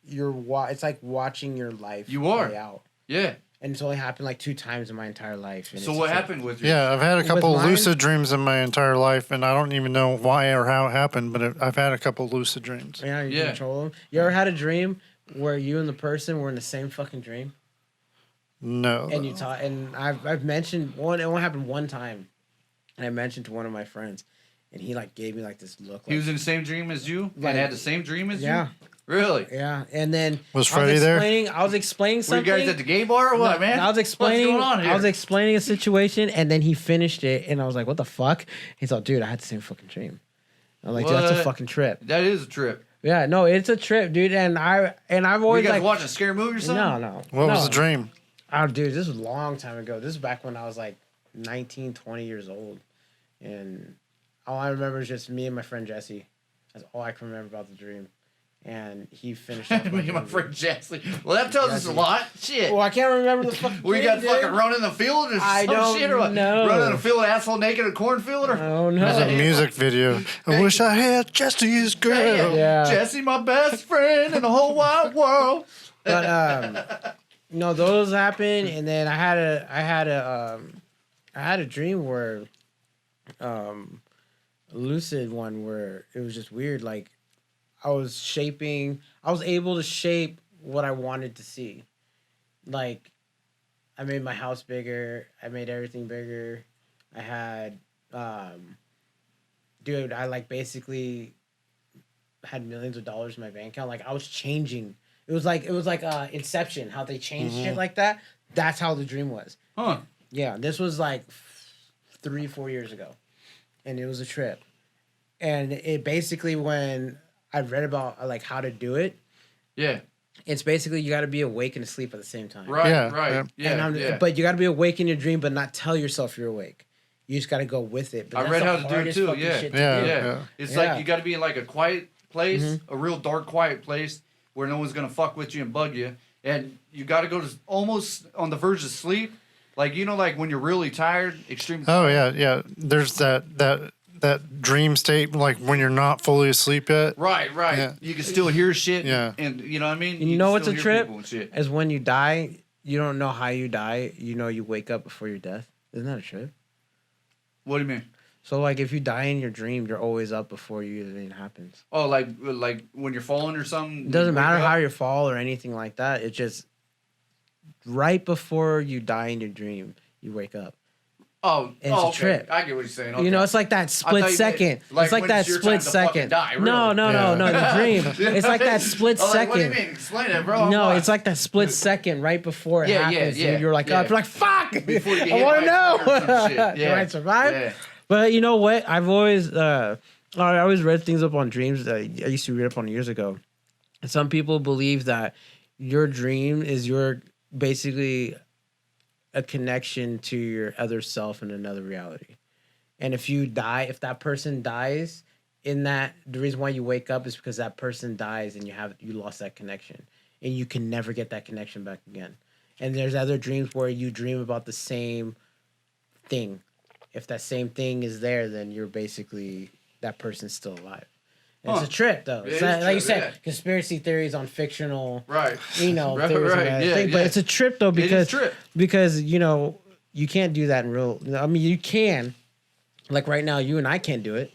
Speaker 4: it's like watching your life play out. Yeah. And it's only happened like 2 times in my entire life.
Speaker 2: So what happened with you?
Speaker 3: Yeah, I've had a couple lucid dreams in my entire life, and I don't even know why or how it happened, but I've had a couple lucid dreams.
Speaker 4: Yeah, you control them. You ever had a dream where you and the person were in the same fucking dream?
Speaker 3: No.
Speaker 4: And you talk, and I've mentioned one. It only happened one time, and I mentioned to one of my friends, and he like gave me like this look. Like,
Speaker 2: he was in the same dream as you, and had the same dream as you. Yeah. Really?
Speaker 4: Yeah, and then
Speaker 3: was Freddie there?
Speaker 4: I was explaining something.
Speaker 2: Were you guys at the gay bar or what, man?
Speaker 4: I was explaining.
Speaker 2: What's going on here?
Speaker 4: I was explaining a situation, and then he finished it, and I was like, "What the fuck?" He's like, "Dude, I had the same fucking dream." I'm like, "Dude, that's a fucking trip."
Speaker 2: That is a trip.
Speaker 4: Yeah, no, it's a trip, dude. And I've always
Speaker 2: you guys watching a scary movie or something?
Speaker 4: No.
Speaker 3: What was the dream?
Speaker 4: Oh, dude, this was a long time ago. This is back when I was like 19, 20 years old, and all I remember is just me and my friend Jesse. That's all I can remember about the dream. And he finished off
Speaker 2: me and my friend Jesse. Well, that tells us a lot. Shit.
Speaker 4: Well, I can't remember the fucking
Speaker 2: Well, you got fucking run in the field or some shit or what? Run in the field, asshole naked in a cornfield or?
Speaker 4: Oh, no.
Speaker 3: That's a music video. I wish I had Jesse's girl.
Speaker 4: Yeah.
Speaker 2: Jesse, my best friend in the whole wide world.
Speaker 4: But, no, those happened. And then I had a dream where, a lucid one where it was just weird. Like, I was able to shape what I wanted to see. Like, I made my house bigger. I made everything bigger. I had, dude, I like basically had millions of dollars in my bank account. Like, I was changing. It was like Inception, how they changed shit like that. That's how the dream was.
Speaker 2: Huh.
Speaker 4: Yeah, this was like 3-4 years ago. And it was a trip. And it basically, when I read about like how to do it. Yeah. It's basically you got to be awake and asleep at the same time.
Speaker 2: Right, right. Yeah,
Speaker 4: But you got to be awake in your dream, but not tell yourself you're awake. You just got to go with it. But
Speaker 2: I read how to do it too. Yeah. It's like you got to be in like a quiet place, a real dark, quiet place where no one's gonna fuck with you and bug you, and you got to go to almost on the verge of sleep, like like when you're really tired, extreme.
Speaker 3: Oh yeah. There's that dream state, like when you're not fully asleep yet.
Speaker 2: Right. Yeah. You can still hear shit. Yeah. And you know what I mean?
Speaker 4: You know what's a trip? Is when you die, you don't know how you die. You wake up before your death. Isn't that a trip?
Speaker 2: What do you mean?
Speaker 4: So, like, if you die in your dream, you're always up before anything happens.
Speaker 2: Oh, like when you're falling or something?
Speaker 4: It doesn't matter how you fall or anything like that. It's just right before you die in your dream, you wake up.
Speaker 2: Oh,
Speaker 4: it's a trip.
Speaker 2: I get what you're saying. Okay.
Speaker 4: It's like that split second. It's like that split second.
Speaker 2: Die, really?
Speaker 4: No, the dream. It's like that split second.
Speaker 2: What do you mean? Explain it, bro.
Speaker 4: No, it's like that split second right before it happens. And you're like, up. You're like, fuck.
Speaker 2: Before you
Speaker 4: I want to know. Do I survive?
Speaker 2: Yeah.
Speaker 4: But you know what? I always read things up on dreams that I used to read up on years ago. And some people believe that your dream is your basically a connection to your other self in another reality. And if that person dies in that, the reason why you wake up is because that person dies and you lost that connection and you can never get that connection back again. And there's other dreams where you dream about the same thing. If that same thing is there, then you're basically, that person's still alive. It's a trip, though. It's like you said, conspiracy theories on fictional, theories thing. But it's a trip, though, because you can't do that in real. I mean, you can, like right now, you and I can't do it,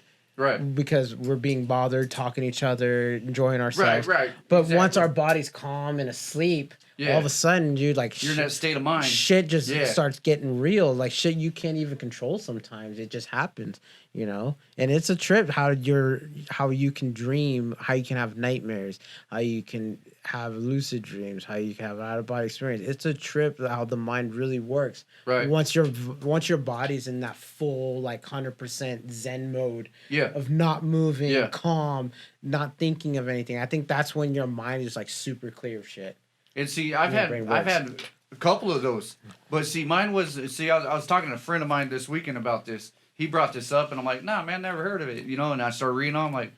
Speaker 4: because we're being bothered, talking to each other, enjoying ourselves,
Speaker 2: Right.
Speaker 4: But once our body's calm and asleep, all of a sudden, dude, like
Speaker 2: you're in that state of mind.
Speaker 4: Shit just starts getting real. Like shit you can't even control sometimes. It just happens, you know? And it's a trip how you can dream, how you can have nightmares, how you can have lucid dreams, how you can have out of body experience. It's a trip how the mind really works.
Speaker 2: Right.
Speaker 4: Once your body's in that full like 100% Zen mode of not moving, calm, not thinking of anything. I think that's when your mind is like super clear of shit.
Speaker 2: And see, I've had a couple of those, but see, mine was I was talking to a friend of mine this weekend about this. He brought this up, and I'm like, nah, man, never heard of it, you know. And I started reading on, I'm like,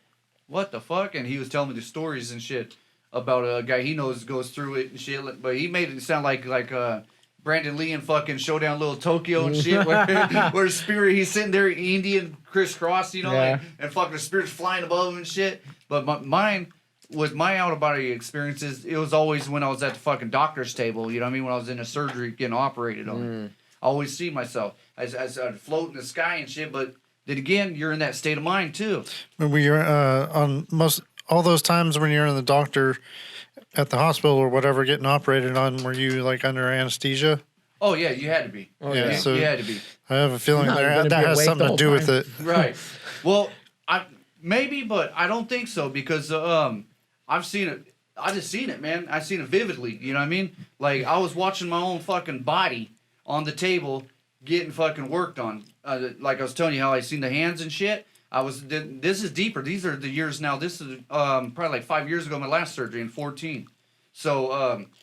Speaker 2: what the fuck? And he was telling me the stories and shit about a guy he knows goes through it and shit. But he made it sound like Brandon Lee and fucking Showdown Little Tokyo and shit, where spirit he's sitting there Indian crisscross, you know, and fucking the spirit's flying above him and shit. But mine. With my out-of-body experiences, it was always when I was at the fucking doctor's table, you know what I mean? When I was in a surgery getting operated on. I always see myself as I'd float in the sky and shit, but then again, you're in that state of mind, too.
Speaker 3: When we were on all those times when you're in the doctor at the hospital or whatever getting operated on, were you, like, under anesthesia?
Speaker 2: Oh, yeah, you had to be.
Speaker 3: Oh, yeah. So
Speaker 2: you had to be.
Speaker 3: I have a feeling that has something to do with it.
Speaker 2: Right. Well, maybe, but I don't think so, because... I've seen it. I just seen it, man. I seen it vividly. You know what I mean? Like, I was watching my own fucking body on the table getting fucking worked on. Like I was telling you how I seen the hands and shit. This is deeper. These are the years now. This is probably like 5 years ago, my last surgery in 14. So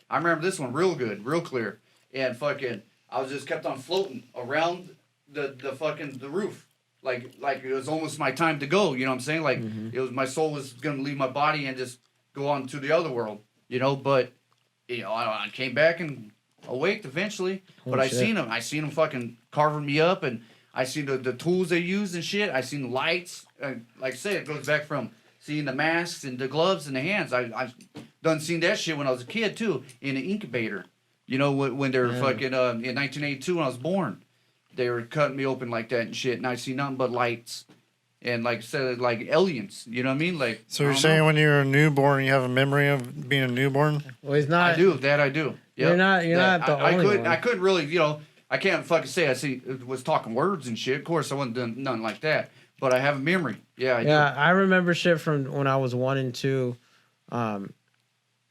Speaker 2: I remember this one real good, real clear. And fucking, I was just kept on floating around the fucking the roof. Like it was almost my time to go. You know what I'm saying? Like it was my soul was gonna leave my body and just go on to the other world, you know, but, you know, I came back and awaked eventually, but I seen them fucking carving me up, and I seen the tools they use and shit, I seen the lights, like I said, it goes back from seeing the masks and the gloves and the hands, I done seen that shit when I was a kid, too, in an incubator, you know, when they were fucking, in 1982 when I was born, they were cutting me open like that and shit, and I see nothing but lights. And like I said, like aliens, you know what I mean? Like,
Speaker 3: so you're saying when you're a newborn, you have a memory of being a newborn?
Speaker 4: Well, he's not.
Speaker 2: I do. Yep.
Speaker 4: You're not the only one.
Speaker 2: I couldn't really, you know, I can't fucking say was talking words and shit. Of course, I wasn't doing nothing like that. But I have a memory. Yeah,
Speaker 4: I remember shit from when I was 1 and 2. Even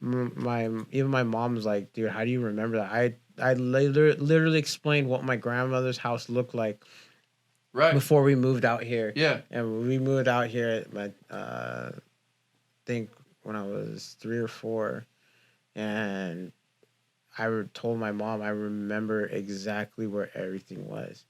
Speaker 4: my mom was like, dude, how do you remember that? I literally explained what my grandmother's house looked like.
Speaker 2: Right.
Speaker 4: Before we moved out here.
Speaker 2: Yeah.
Speaker 4: And we moved out here at I think when I was 3 or 4. And I told my mom I remember exactly where everything was.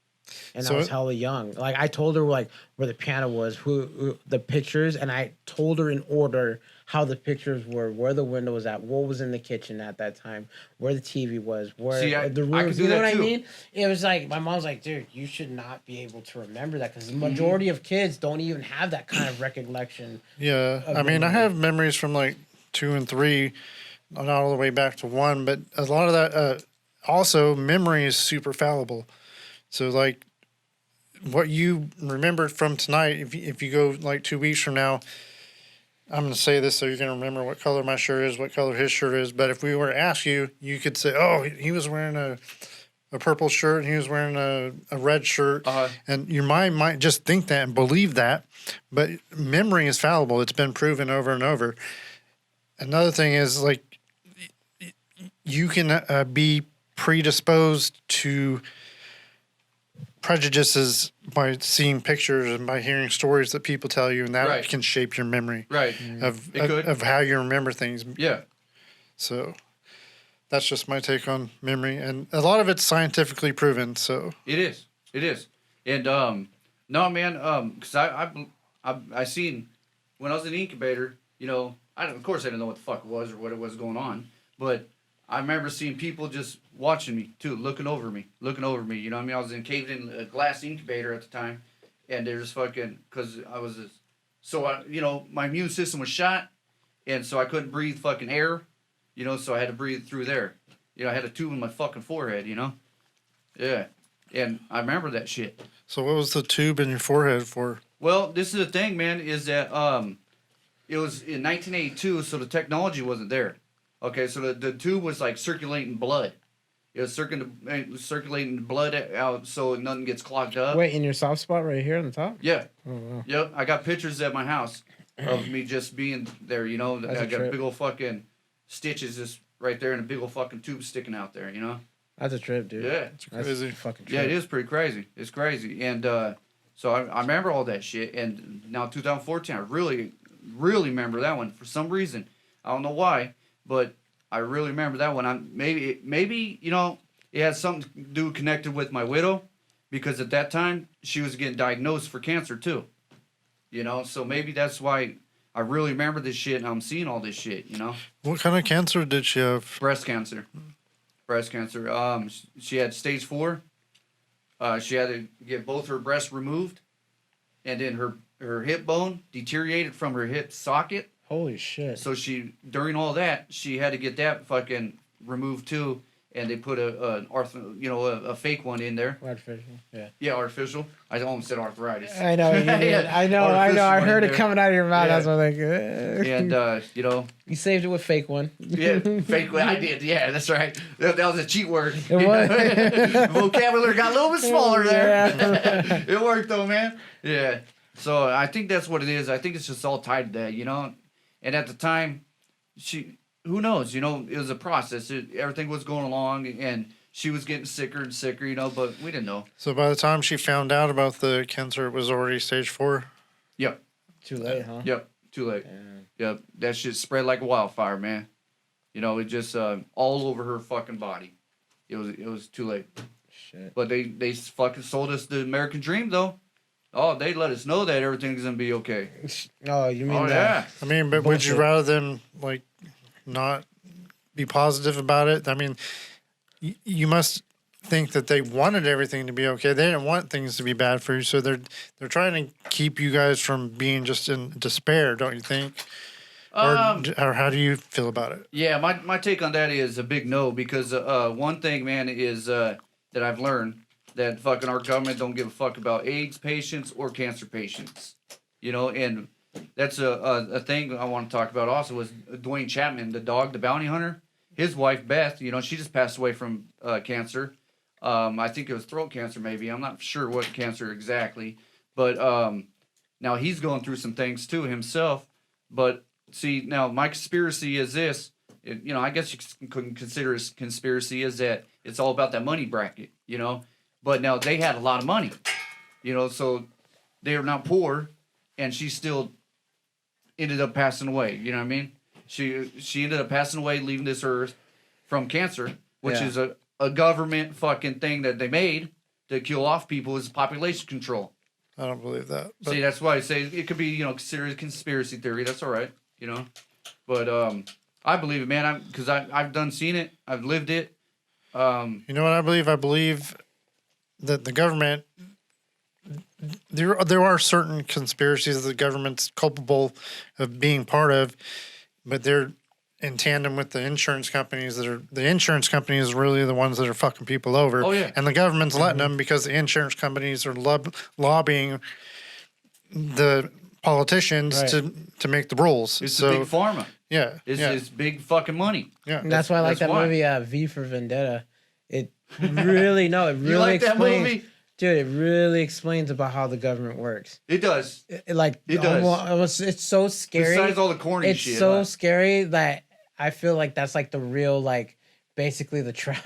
Speaker 4: And I was hella young. Like, I told her, like, where the piano was, who the pictures, and I told her in order how the pictures were, where the window was at, what was in the kitchen at that time, where the TV was, where the room. You know what I mean? It was like, my mom's like, dude, you should not be able to remember that, because the majority of kids don't even have that kind of recollection.
Speaker 3: Yeah. I mean, I have memories from, like, 2 and 3, not all the way back to 1, but a lot of that, also, memory is super fallible. So, like, what you remembered from tonight, if you go, like, 2 weeks from now, I'm going to say this so you're going to remember what color my shirt is, what color his shirt is. But if we were to ask you, you could say, oh, he was wearing a purple shirt and he was wearing a red shirt. And your mind might just think that and believe that. But memory is fallible. It's been proven over and over. Another thing is, like, you can be predisposed to prejudices by seeing pictures and by hearing stories that people tell you, and that can shape your memory of how you remember things.
Speaker 2: Yeah.
Speaker 3: So that's just my take on memory, and a lot of it's scientifically proven. So
Speaker 2: it is, and no, man, because I seen when I was in the incubator, you know, of course I didn't know what the fuck it was or what it was going on, but I remember seeing people just watching me too, looking over me. You know what I mean? I was caved in a glass incubator at the time, and they're just fucking, because I was you know, my immune system was shot, and so I couldn't breathe fucking air, you know, so I had to breathe through there. You know, I had a tube in my fucking forehead, you know? Yeah. And I remember that shit.
Speaker 3: So what was the tube in your forehead for?
Speaker 2: Well, this is the thing, man, is that it was in 1982, so the technology wasn't there. Okay, so the tube was like circulating blood. It was circulating blood out so nothing gets clogged up.
Speaker 4: Wait, in your soft spot right here on the top?
Speaker 2: Yeah.
Speaker 4: Oh, wow.
Speaker 2: Yep. I got pictures at my house of me just being there, you know. I got big old fucking stitches just right there and a big old fucking tube sticking out there, you know.
Speaker 4: That's a trip, dude.
Speaker 2: Yeah.
Speaker 3: It's crazy.
Speaker 4: That's a fucking trip.
Speaker 2: Yeah, it is pretty crazy. It's crazy. And so I remember all that shit. And now 2014, I really, really remember that one for some reason. I don't know why, but I really remember that one. Maybe you know, it had something to do connected with my widow, because at that time she was getting diagnosed for cancer too. You know, so maybe that's why I really remember this shit and I'm seeing all this shit. You know.
Speaker 3: What kind of cancer did she have?
Speaker 2: Breast cancer. Breast cancer. She had stage 4. She had to get both her breasts removed, and then her hip bone deteriorated from her hip socket.
Speaker 4: Holy shit.
Speaker 2: So during all that, she had to get that fucking removed too, and they put a fake one in there.
Speaker 4: Artificial, yeah.
Speaker 2: Yeah, artificial. I almost said arthritis.
Speaker 4: I know.
Speaker 2: Yeah,
Speaker 4: I know. I heard it coming out of your mouth.
Speaker 2: Yeah.
Speaker 4: That's what I'm like.
Speaker 2: And you know.
Speaker 4: You saved it with fake one.
Speaker 2: Yeah, fake one. I did. Yeah, that's right. That was a cheat word.
Speaker 4: It was.
Speaker 2: Vocabulary got a little bit smaller there.
Speaker 4: Yeah.
Speaker 2: It worked though, man. Yeah. So I think that's what it is. I think it's just all tied to that, you know. And at the time, who knows? You know, it was a process. Everything was going along, and she was getting sicker and sicker, you know. But we didn't know.
Speaker 3: So by the time she found out about the cancer, it was already stage 4.
Speaker 2: Yep.
Speaker 4: Too late, huh?
Speaker 2: Yep. Too late.
Speaker 4: Yeah.
Speaker 2: Yep. That shit spread like a wildfire, man. You know, it just all over her fucking body. It was too late.
Speaker 4: Shit.
Speaker 2: But they fucking sold us the American dream, though. Oh, they let us know that everything's gonna be okay.
Speaker 4: Oh, you mean
Speaker 2: Oh
Speaker 4: that?
Speaker 2: yeah.
Speaker 3: I mean, but would you rather them like not be positive about it? I mean, you must think that they wanted everything to be okay. They didn't want things to be bad for you, so they're trying to keep you guys from being just in despair, don't you think? Or how do you feel about it?
Speaker 2: Yeah, my take on that is a big no, because one thing, man, is that I've learned that fucking our government don't give a fuck about AIDS patients or cancer patients. You know, and that's a thing I want to talk about also was Dwayne Chapman, the dog, the bounty hunter. His wife, Beth, you know, she just passed away from cancer. I think it was throat cancer, maybe. I'm not sure what cancer exactly. But now he's going through some things, too, himself. But, see, now my conspiracy is this. You know, I guess you couldn't consider it a conspiracy, is that it's all about that money bracket, you know. But now they had a lot of money, you know, so they are not poor, and she still ended up passing away. You know what I mean? She ended up passing away, leaving this earth from cancer, which is a government fucking thing that they made to kill off people is population control.
Speaker 3: I don't believe that. But
Speaker 2: See, that's why I say it could be, you know, considered a conspiracy theory. That's all right, you know. But I believe it, man, because I've done seen it. I've lived it.
Speaker 3: you know what I believe? I believe that the government, there are certain conspiracies that the government's culpable of being part of, but they're in tandem with the insurance companies the insurance companies are really the ones that are fucking people over.
Speaker 2: Oh, yeah.
Speaker 3: And the government's letting them because the insurance companies are lobbying the politicians to make the rules.
Speaker 2: It's the big pharma.
Speaker 3: Yeah.
Speaker 2: It's big fucking money.
Speaker 3: Yeah.
Speaker 4: And that's why I like that movie V for Vendetta. It really
Speaker 2: You like that movie?
Speaker 4: Dude, it really explains about how the government works.
Speaker 2: It does.
Speaker 4: It does.
Speaker 2: Does.
Speaker 4: It's so scary.
Speaker 2: Besides all the corny shit.
Speaker 4: It's so scary that I feel like that's like the real, like, basically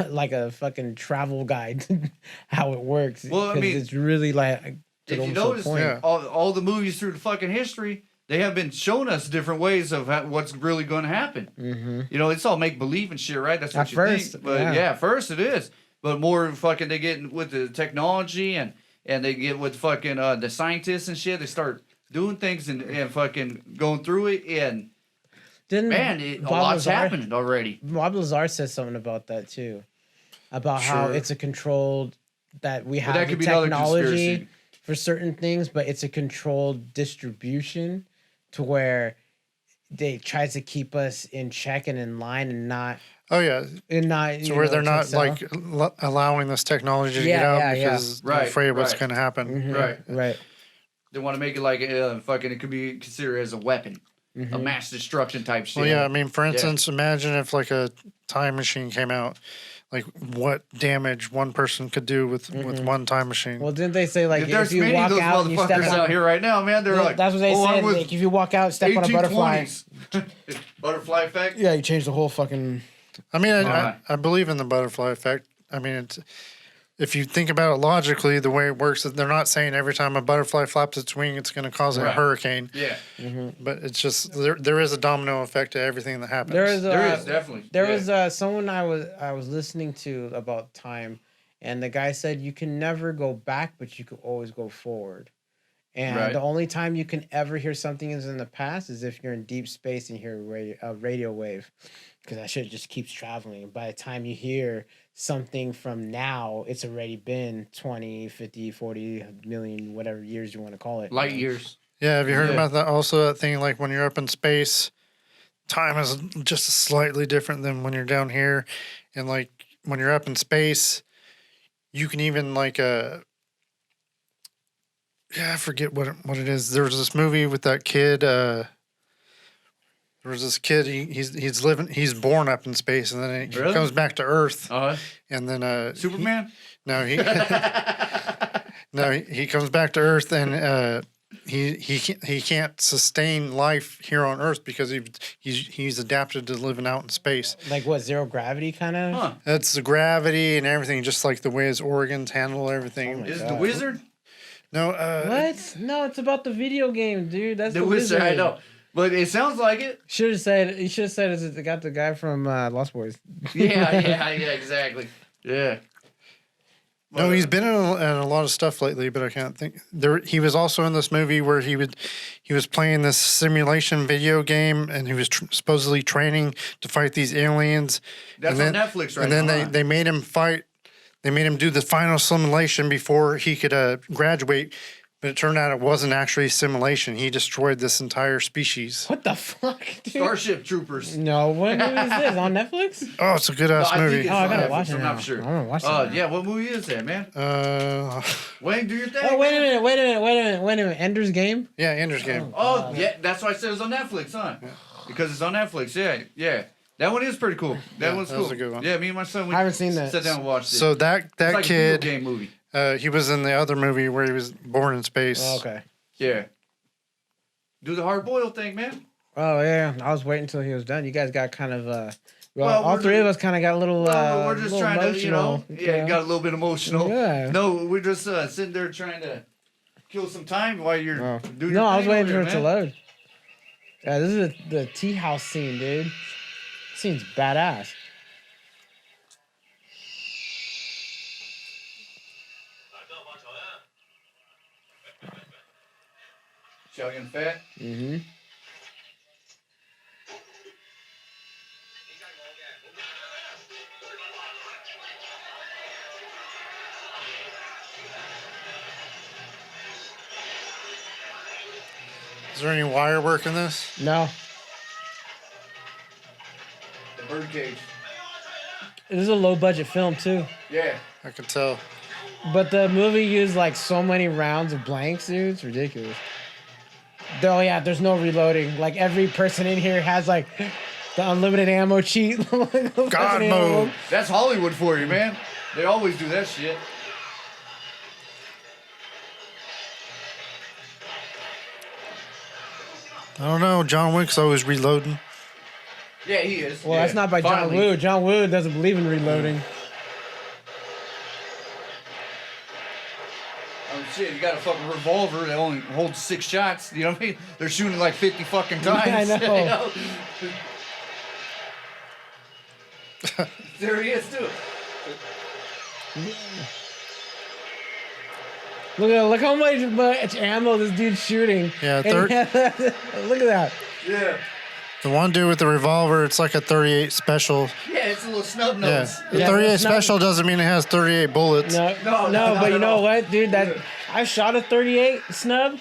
Speaker 4: like a fucking travel guide, how it works.
Speaker 2: Well, I mean,
Speaker 4: it's really like,
Speaker 2: if you notice, all the movies through the fucking history, they have been showing us different ways of what's really going to happen.
Speaker 4: Mm-hmm.
Speaker 2: You know, it's all make believe and shit, right? That's what
Speaker 4: at
Speaker 2: you
Speaker 4: first,
Speaker 2: think. But at first it is. But more fucking they get with the technology and they get with fucking the scientists and shit. They start doing things and fucking going through it. And a lot's happened already.
Speaker 4: Bob Lazar says something about that too. About how it's a controlled, that we have the technology for certain things, but it's a controlled distribution to where they tries to keep us in check and in line and not.
Speaker 3: Oh yeah,
Speaker 4: and not.
Speaker 3: So where they're not like allowing this technology to get out because they're afraid of what's going to happen.
Speaker 4: Mm-hmm.
Speaker 2: Right.
Speaker 4: Right.
Speaker 2: They want to make it like fucking. It could be considered as a weapon. a mass destruction type shit.
Speaker 3: Well, yeah, I mean, for instance, imagine if like a time machine came out, like what damage one person could do with one time machine.
Speaker 4: Well, didn't they say like
Speaker 2: there's
Speaker 4: if you
Speaker 2: many
Speaker 4: walk
Speaker 2: of those
Speaker 4: out and you step
Speaker 2: motherfuckers
Speaker 4: on,
Speaker 2: out here right now, man, they're like,
Speaker 4: that's what they said. Like, if you walk out, step on a butterfly.
Speaker 2: 1820s. Butterfly effect.
Speaker 4: Yeah, you change the whole fucking.
Speaker 3: I mean, I believe in the butterfly effect. I mean, it's, if you think about it logically, the way it works, they're not saying every time a butterfly flaps its wing, it's going to cause a hurricane.
Speaker 2: Yeah.
Speaker 3: But it's just there is a domino effect to everything that happens.
Speaker 2: There is definitely.
Speaker 4: There was someone I was listening to about time, and the guy said you can never go back, but you can always go forward. And the only time you can ever hear something is in the past is if you're in deep space and you hear a radio wave, because that shit just keeps traveling. By the time you hear something from now, it's already been 20, 50, 40 million, whatever years you want to call it.
Speaker 2: Light years.
Speaker 3: Yeah, have you heard about that? Also, that thing like when you're up in space, time is just slightly different than when you're down here. And like when you're up in space, you can even like I forget what it is. There was this movie with that kid. There was this kid. He's born up in space, and then he comes back to Earth. And then
Speaker 2: Superman.
Speaker 3: He comes back to Earth, and he can't sustain life here on Earth because he's adapted to living out in space.
Speaker 4: Like what, zero gravity kind of?
Speaker 2: Huh.
Speaker 3: That's the gravity and everything, just like the way his organs handle everything.
Speaker 2: Is it the Wizard?
Speaker 3: No.
Speaker 4: What? No, it's about the video game, dude. That's
Speaker 2: the Wizard. I know, but it sounds like it.
Speaker 4: You should have said it got the guy from Lost Boys.
Speaker 2: Yeah, exactly. Yeah.
Speaker 3: No, he's been in a lot of stuff lately, but I can't think. He was also in this movie where he was playing this simulation video game, and he was supposedly training to fight these aliens.
Speaker 2: That's on Netflix right now.
Speaker 3: And then they made him fight. They made him do the final simulation before he could graduate, but it turned out it wasn't actually a simulation. He destroyed this entire species.
Speaker 4: What the fuck, dude?
Speaker 2: Starship Troopers.
Speaker 4: No, what movie is this? On Netflix?
Speaker 3: Oh, it's a good-ass movie.
Speaker 4: I gotta watch it
Speaker 2: I'm
Speaker 4: now.
Speaker 2: not sure.
Speaker 4: I'm gonna watch it
Speaker 2: Yeah, what movie is that, man? Wayne, do your thing.
Speaker 4: Oh, wait a minute. Ender's Game?
Speaker 3: Yeah, Ender's Game.
Speaker 2: Oh, yeah, that's why I said it was on Netflix, huh? Yeah. Because it's on Netflix, yeah. That one is pretty cool. That one's cool. That was
Speaker 3: a good one.
Speaker 2: Yeah, me and my son,
Speaker 4: I haven't seen that.
Speaker 2: Sat down and watched it.
Speaker 3: So that
Speaker 2: it's like
Speaker 3: kid,
Speaker 2: a video game movie.
Speaker 3: He was in the other movie where he was born in space.
Speaker 4: Oh, okay.
Speaker 2: Yeah. Do the hard boiled thing, man.
Speaker 4: Oh yeah, I was waiting until he was done. You guys got kind of all three of us kind of got a little.
Speaker 2: We're just trying
Speaker 4: emotional.
Speaker 2: to, got a little bit emotional.
Speaker 4: Yeah.
Speaker 2: No, we're just sitting there trying to kill some time while you're doing.
Speaker 4: No, I was waiting
Speaker 2: for
Speaker 4: it to load. Yeah, this is the tea house scene, dude. Scene's badass.
Speaker 2: Chow Yun Fat.
Speaker 4: Mm-hmm.
Speaker 3: Is there any wire work in this?
Speaker 4: No.
Speaker 2: The birdcage.
Speaker 4: This is a low budget film too.
Speaker 2: Yeah.
Speaker 3: I can tell.
Speaker 4: But the movie used like so many rounds of blanks, dude. It's ridiculous. Oh yeah, there's no reloading. Like every person in here has like the unlimited ammo cheat.
Speaker 3: God mode.
Speaker 2: That's Hollywood for you, man. They always do that shit.
Speaker 3: I don't know. John Wick's always reloading.
Speaker 2: Yeah, he is.
Speaker 4: Well, that's not by John Woo. John Woo doesn't believe in reloading.
Speaker 2: Oh shit, you got a fucking revolver that only holds 6 shots. You know what I mean? They're shooting like 50 fucking times.
Speaker 4: Yeah, I know.
Speaker 2: There he is too.
Speaker 4: Look how much ammo this dude's shooting.
Speaker 3: Yeah,
Speaker 4: look at that.
Speaker 2: Yeah.
Speaker 3: The one dude with the revolver, it's like a 38 special.
Speaker 2: Yeah, it's a little snub nose.
Speaker 3: Yeah. The 38 special doesn't mean it has 38 bullets.
Speaker 4: No, but you know what, dude? I shot a 38 snub,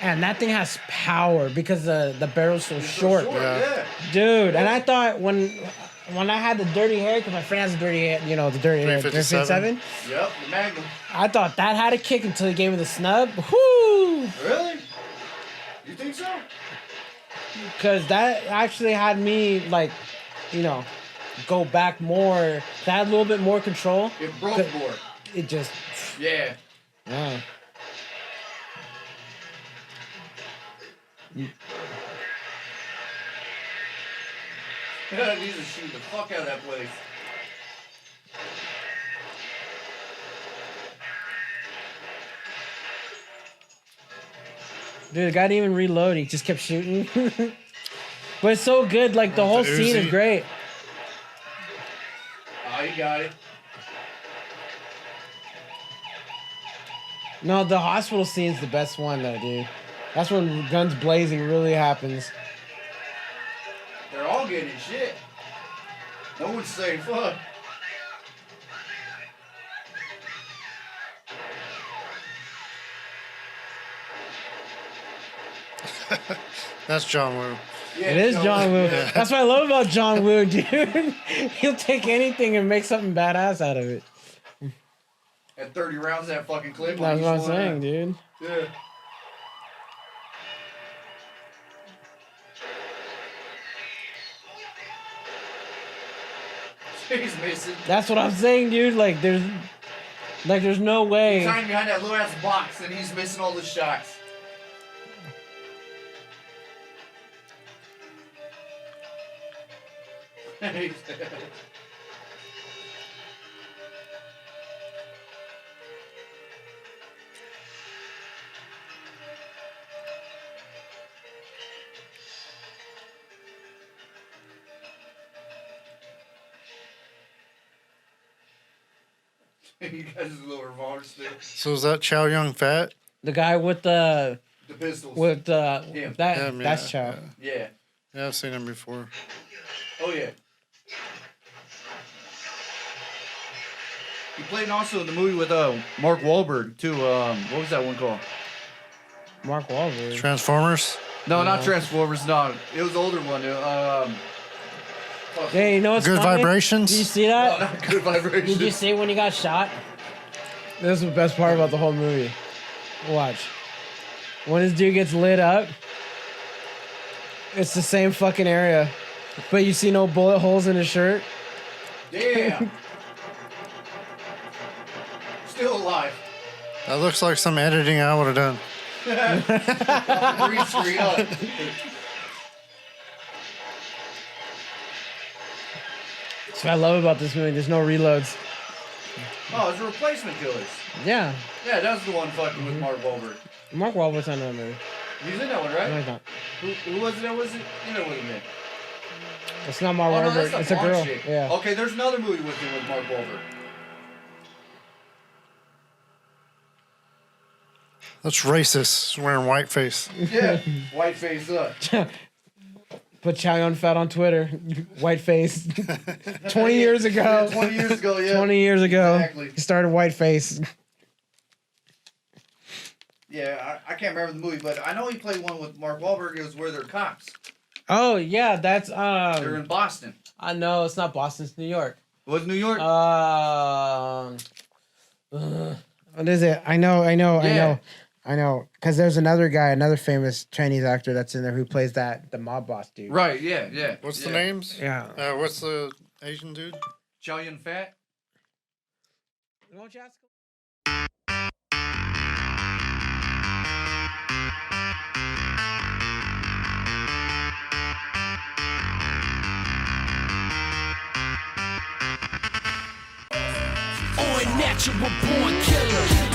Speaker 4: and that thing has power because the barrel's so short.
Speaker 2: Yeah.
Speaker 4: Dude, and I thought when I had the dirty hair, because my friend has a dirty hair, the dirty hair, 357.
Speaker 2: Yep, the Magnum.
Speaker 4: I thought that had a kick until he gave me the snub. Whoo!
Speaker 2: Really? You think so?
Speaker 4: because that actually had me like, you know, go back more. That had a little bit more control.
Speaker 2: It broke more.
Speaker 4: It just.
Speaker 2: Yeah.
Speaker 4: Yeah.
Speaker 2: These are shooting the fuck out of that place.
Speaker 4: Dude, the guy didn't even reload. He just kept shooting. But it's so good. Like, the whole scene is great.
Speaker 2: Oh, you got it.
Speaker 4: No, the hospital scene's the best one, though, dude. That's when guns blazing really happens.
Speaker 2: They're all getting shit. No one's saying fuck.
Speaker 3: That's John Woo.
Speaker 2: Yeah,
Speaker 4: It is John Woo.
Speaker 3: Yeah.
Speaker 4: That's what I love about John Woo, dude. He'll take anything and make something badass out of it.
Speaker 2: At 30 rounds of that fucking clip.
Speaker 4: That's what I'm saying, dude.
Speaker 2: Yeah. He's missing.
Speaker 4: That's what I'm saying, dude. Like, there's no way.
Speaker 2: He's hiding behind that little ass box and he's missing all the shots. He got his little revolver stick.
Speaker 3: So is that Chow Yun Fat?
Speaker 4: The guy with the
Speaker 2: pistols.
Speaker 4: With that's
Speaker 2: Yeah.
Speaker 4: Chow.
Speaker 2: Yeah,
Speaker 3: I've seen him before.
Speaker 2: Oh yeah. He played also in the movie with Mark Wahlberg too. What was that one called?
Speaker 4: Mark Wahlberg.
Speaker 3: Transformers?
Speaker 2: No, not Transformers. No, it was the older one.
Speaker 4: Hey, you know what's
Speaker 3: Good
Speaker 4: funny?
Speaker 3: Vibrations?
Speaker 4: Did you see that?
Speaker 2: No, not Good Vibrations.
Speaker 4: Did you see when he got shot? This is the best part about the whole movie. Watch. When this dude gets lit up, it's the same fucking area, but you see no bullet holes in his shirt.
Speaker 2: Damn. Still alive.
Speaker 3: That looks like some editing I would have done.
Speaker 2: Green screen up.
Speaker 4: That's what I love about this movie. There's no reloads.
Speaker 2: Oh, it's Replacement Killers.
Speaker 4: Yeah.
Speaker 2: Yeah, that's the one fucking with Mark Wahlberg.
Speaker 4: Mark Wahlberg's in that movie.
Speaker 2: He's in that one, right?
Speaker 4: No, he's not.
Speaker 2: Who was it that was it? You know what he meant.
Speaker 4: It's not Mark
Speaker 2: Oh, no,
Speaker 4: Wahlberg.
Speaker 2: that's
Speaker 4: It's a
Speaker 2: blonde
Speaker 4: girl.
Speaker 2: chick.
Speaker 4: Yeah.
Speaker 2: Okay, there's another movie with him with Mark Wahlberg.
Speaker 3: That's racist. He's wearing whiteface.
Speaker 2: Yeah, whiteface up.
Speaker 4: Put Chow Yun Fat on Twitter. Whiteface. 20 years ago.
Speaker 2: Yeah, 20 years ago, yeah.
Speaker 4: 20 years ago.
Speaker 2: Exactly.
Speaker 4: He started Whiteface.
Speaker 2: Yeah, I can't remember the movie, but I know he played one with Mark Wahlberg. It was where they're cops.
Speaker 4: Oh, yeah, that's
Speaker 2: They're in Boston.
Speaker 4: I know it's not Boston, it's New York.
Speaker 2: Was it New York?
Speaker 4: What is it? I know. Because there's another guy, another famous Chinese actor that's in there who plays the mob boss dude.
Speaker 2: Right, yeah.
Speaker 3: What's the names?
Speaker 4: Yeah.
Speaker 3: What's the Asian dude?
Speaker 2: Chow Yun Fat?
Speaker 4: Won't you ask?
Speaker 1: Natural born killer.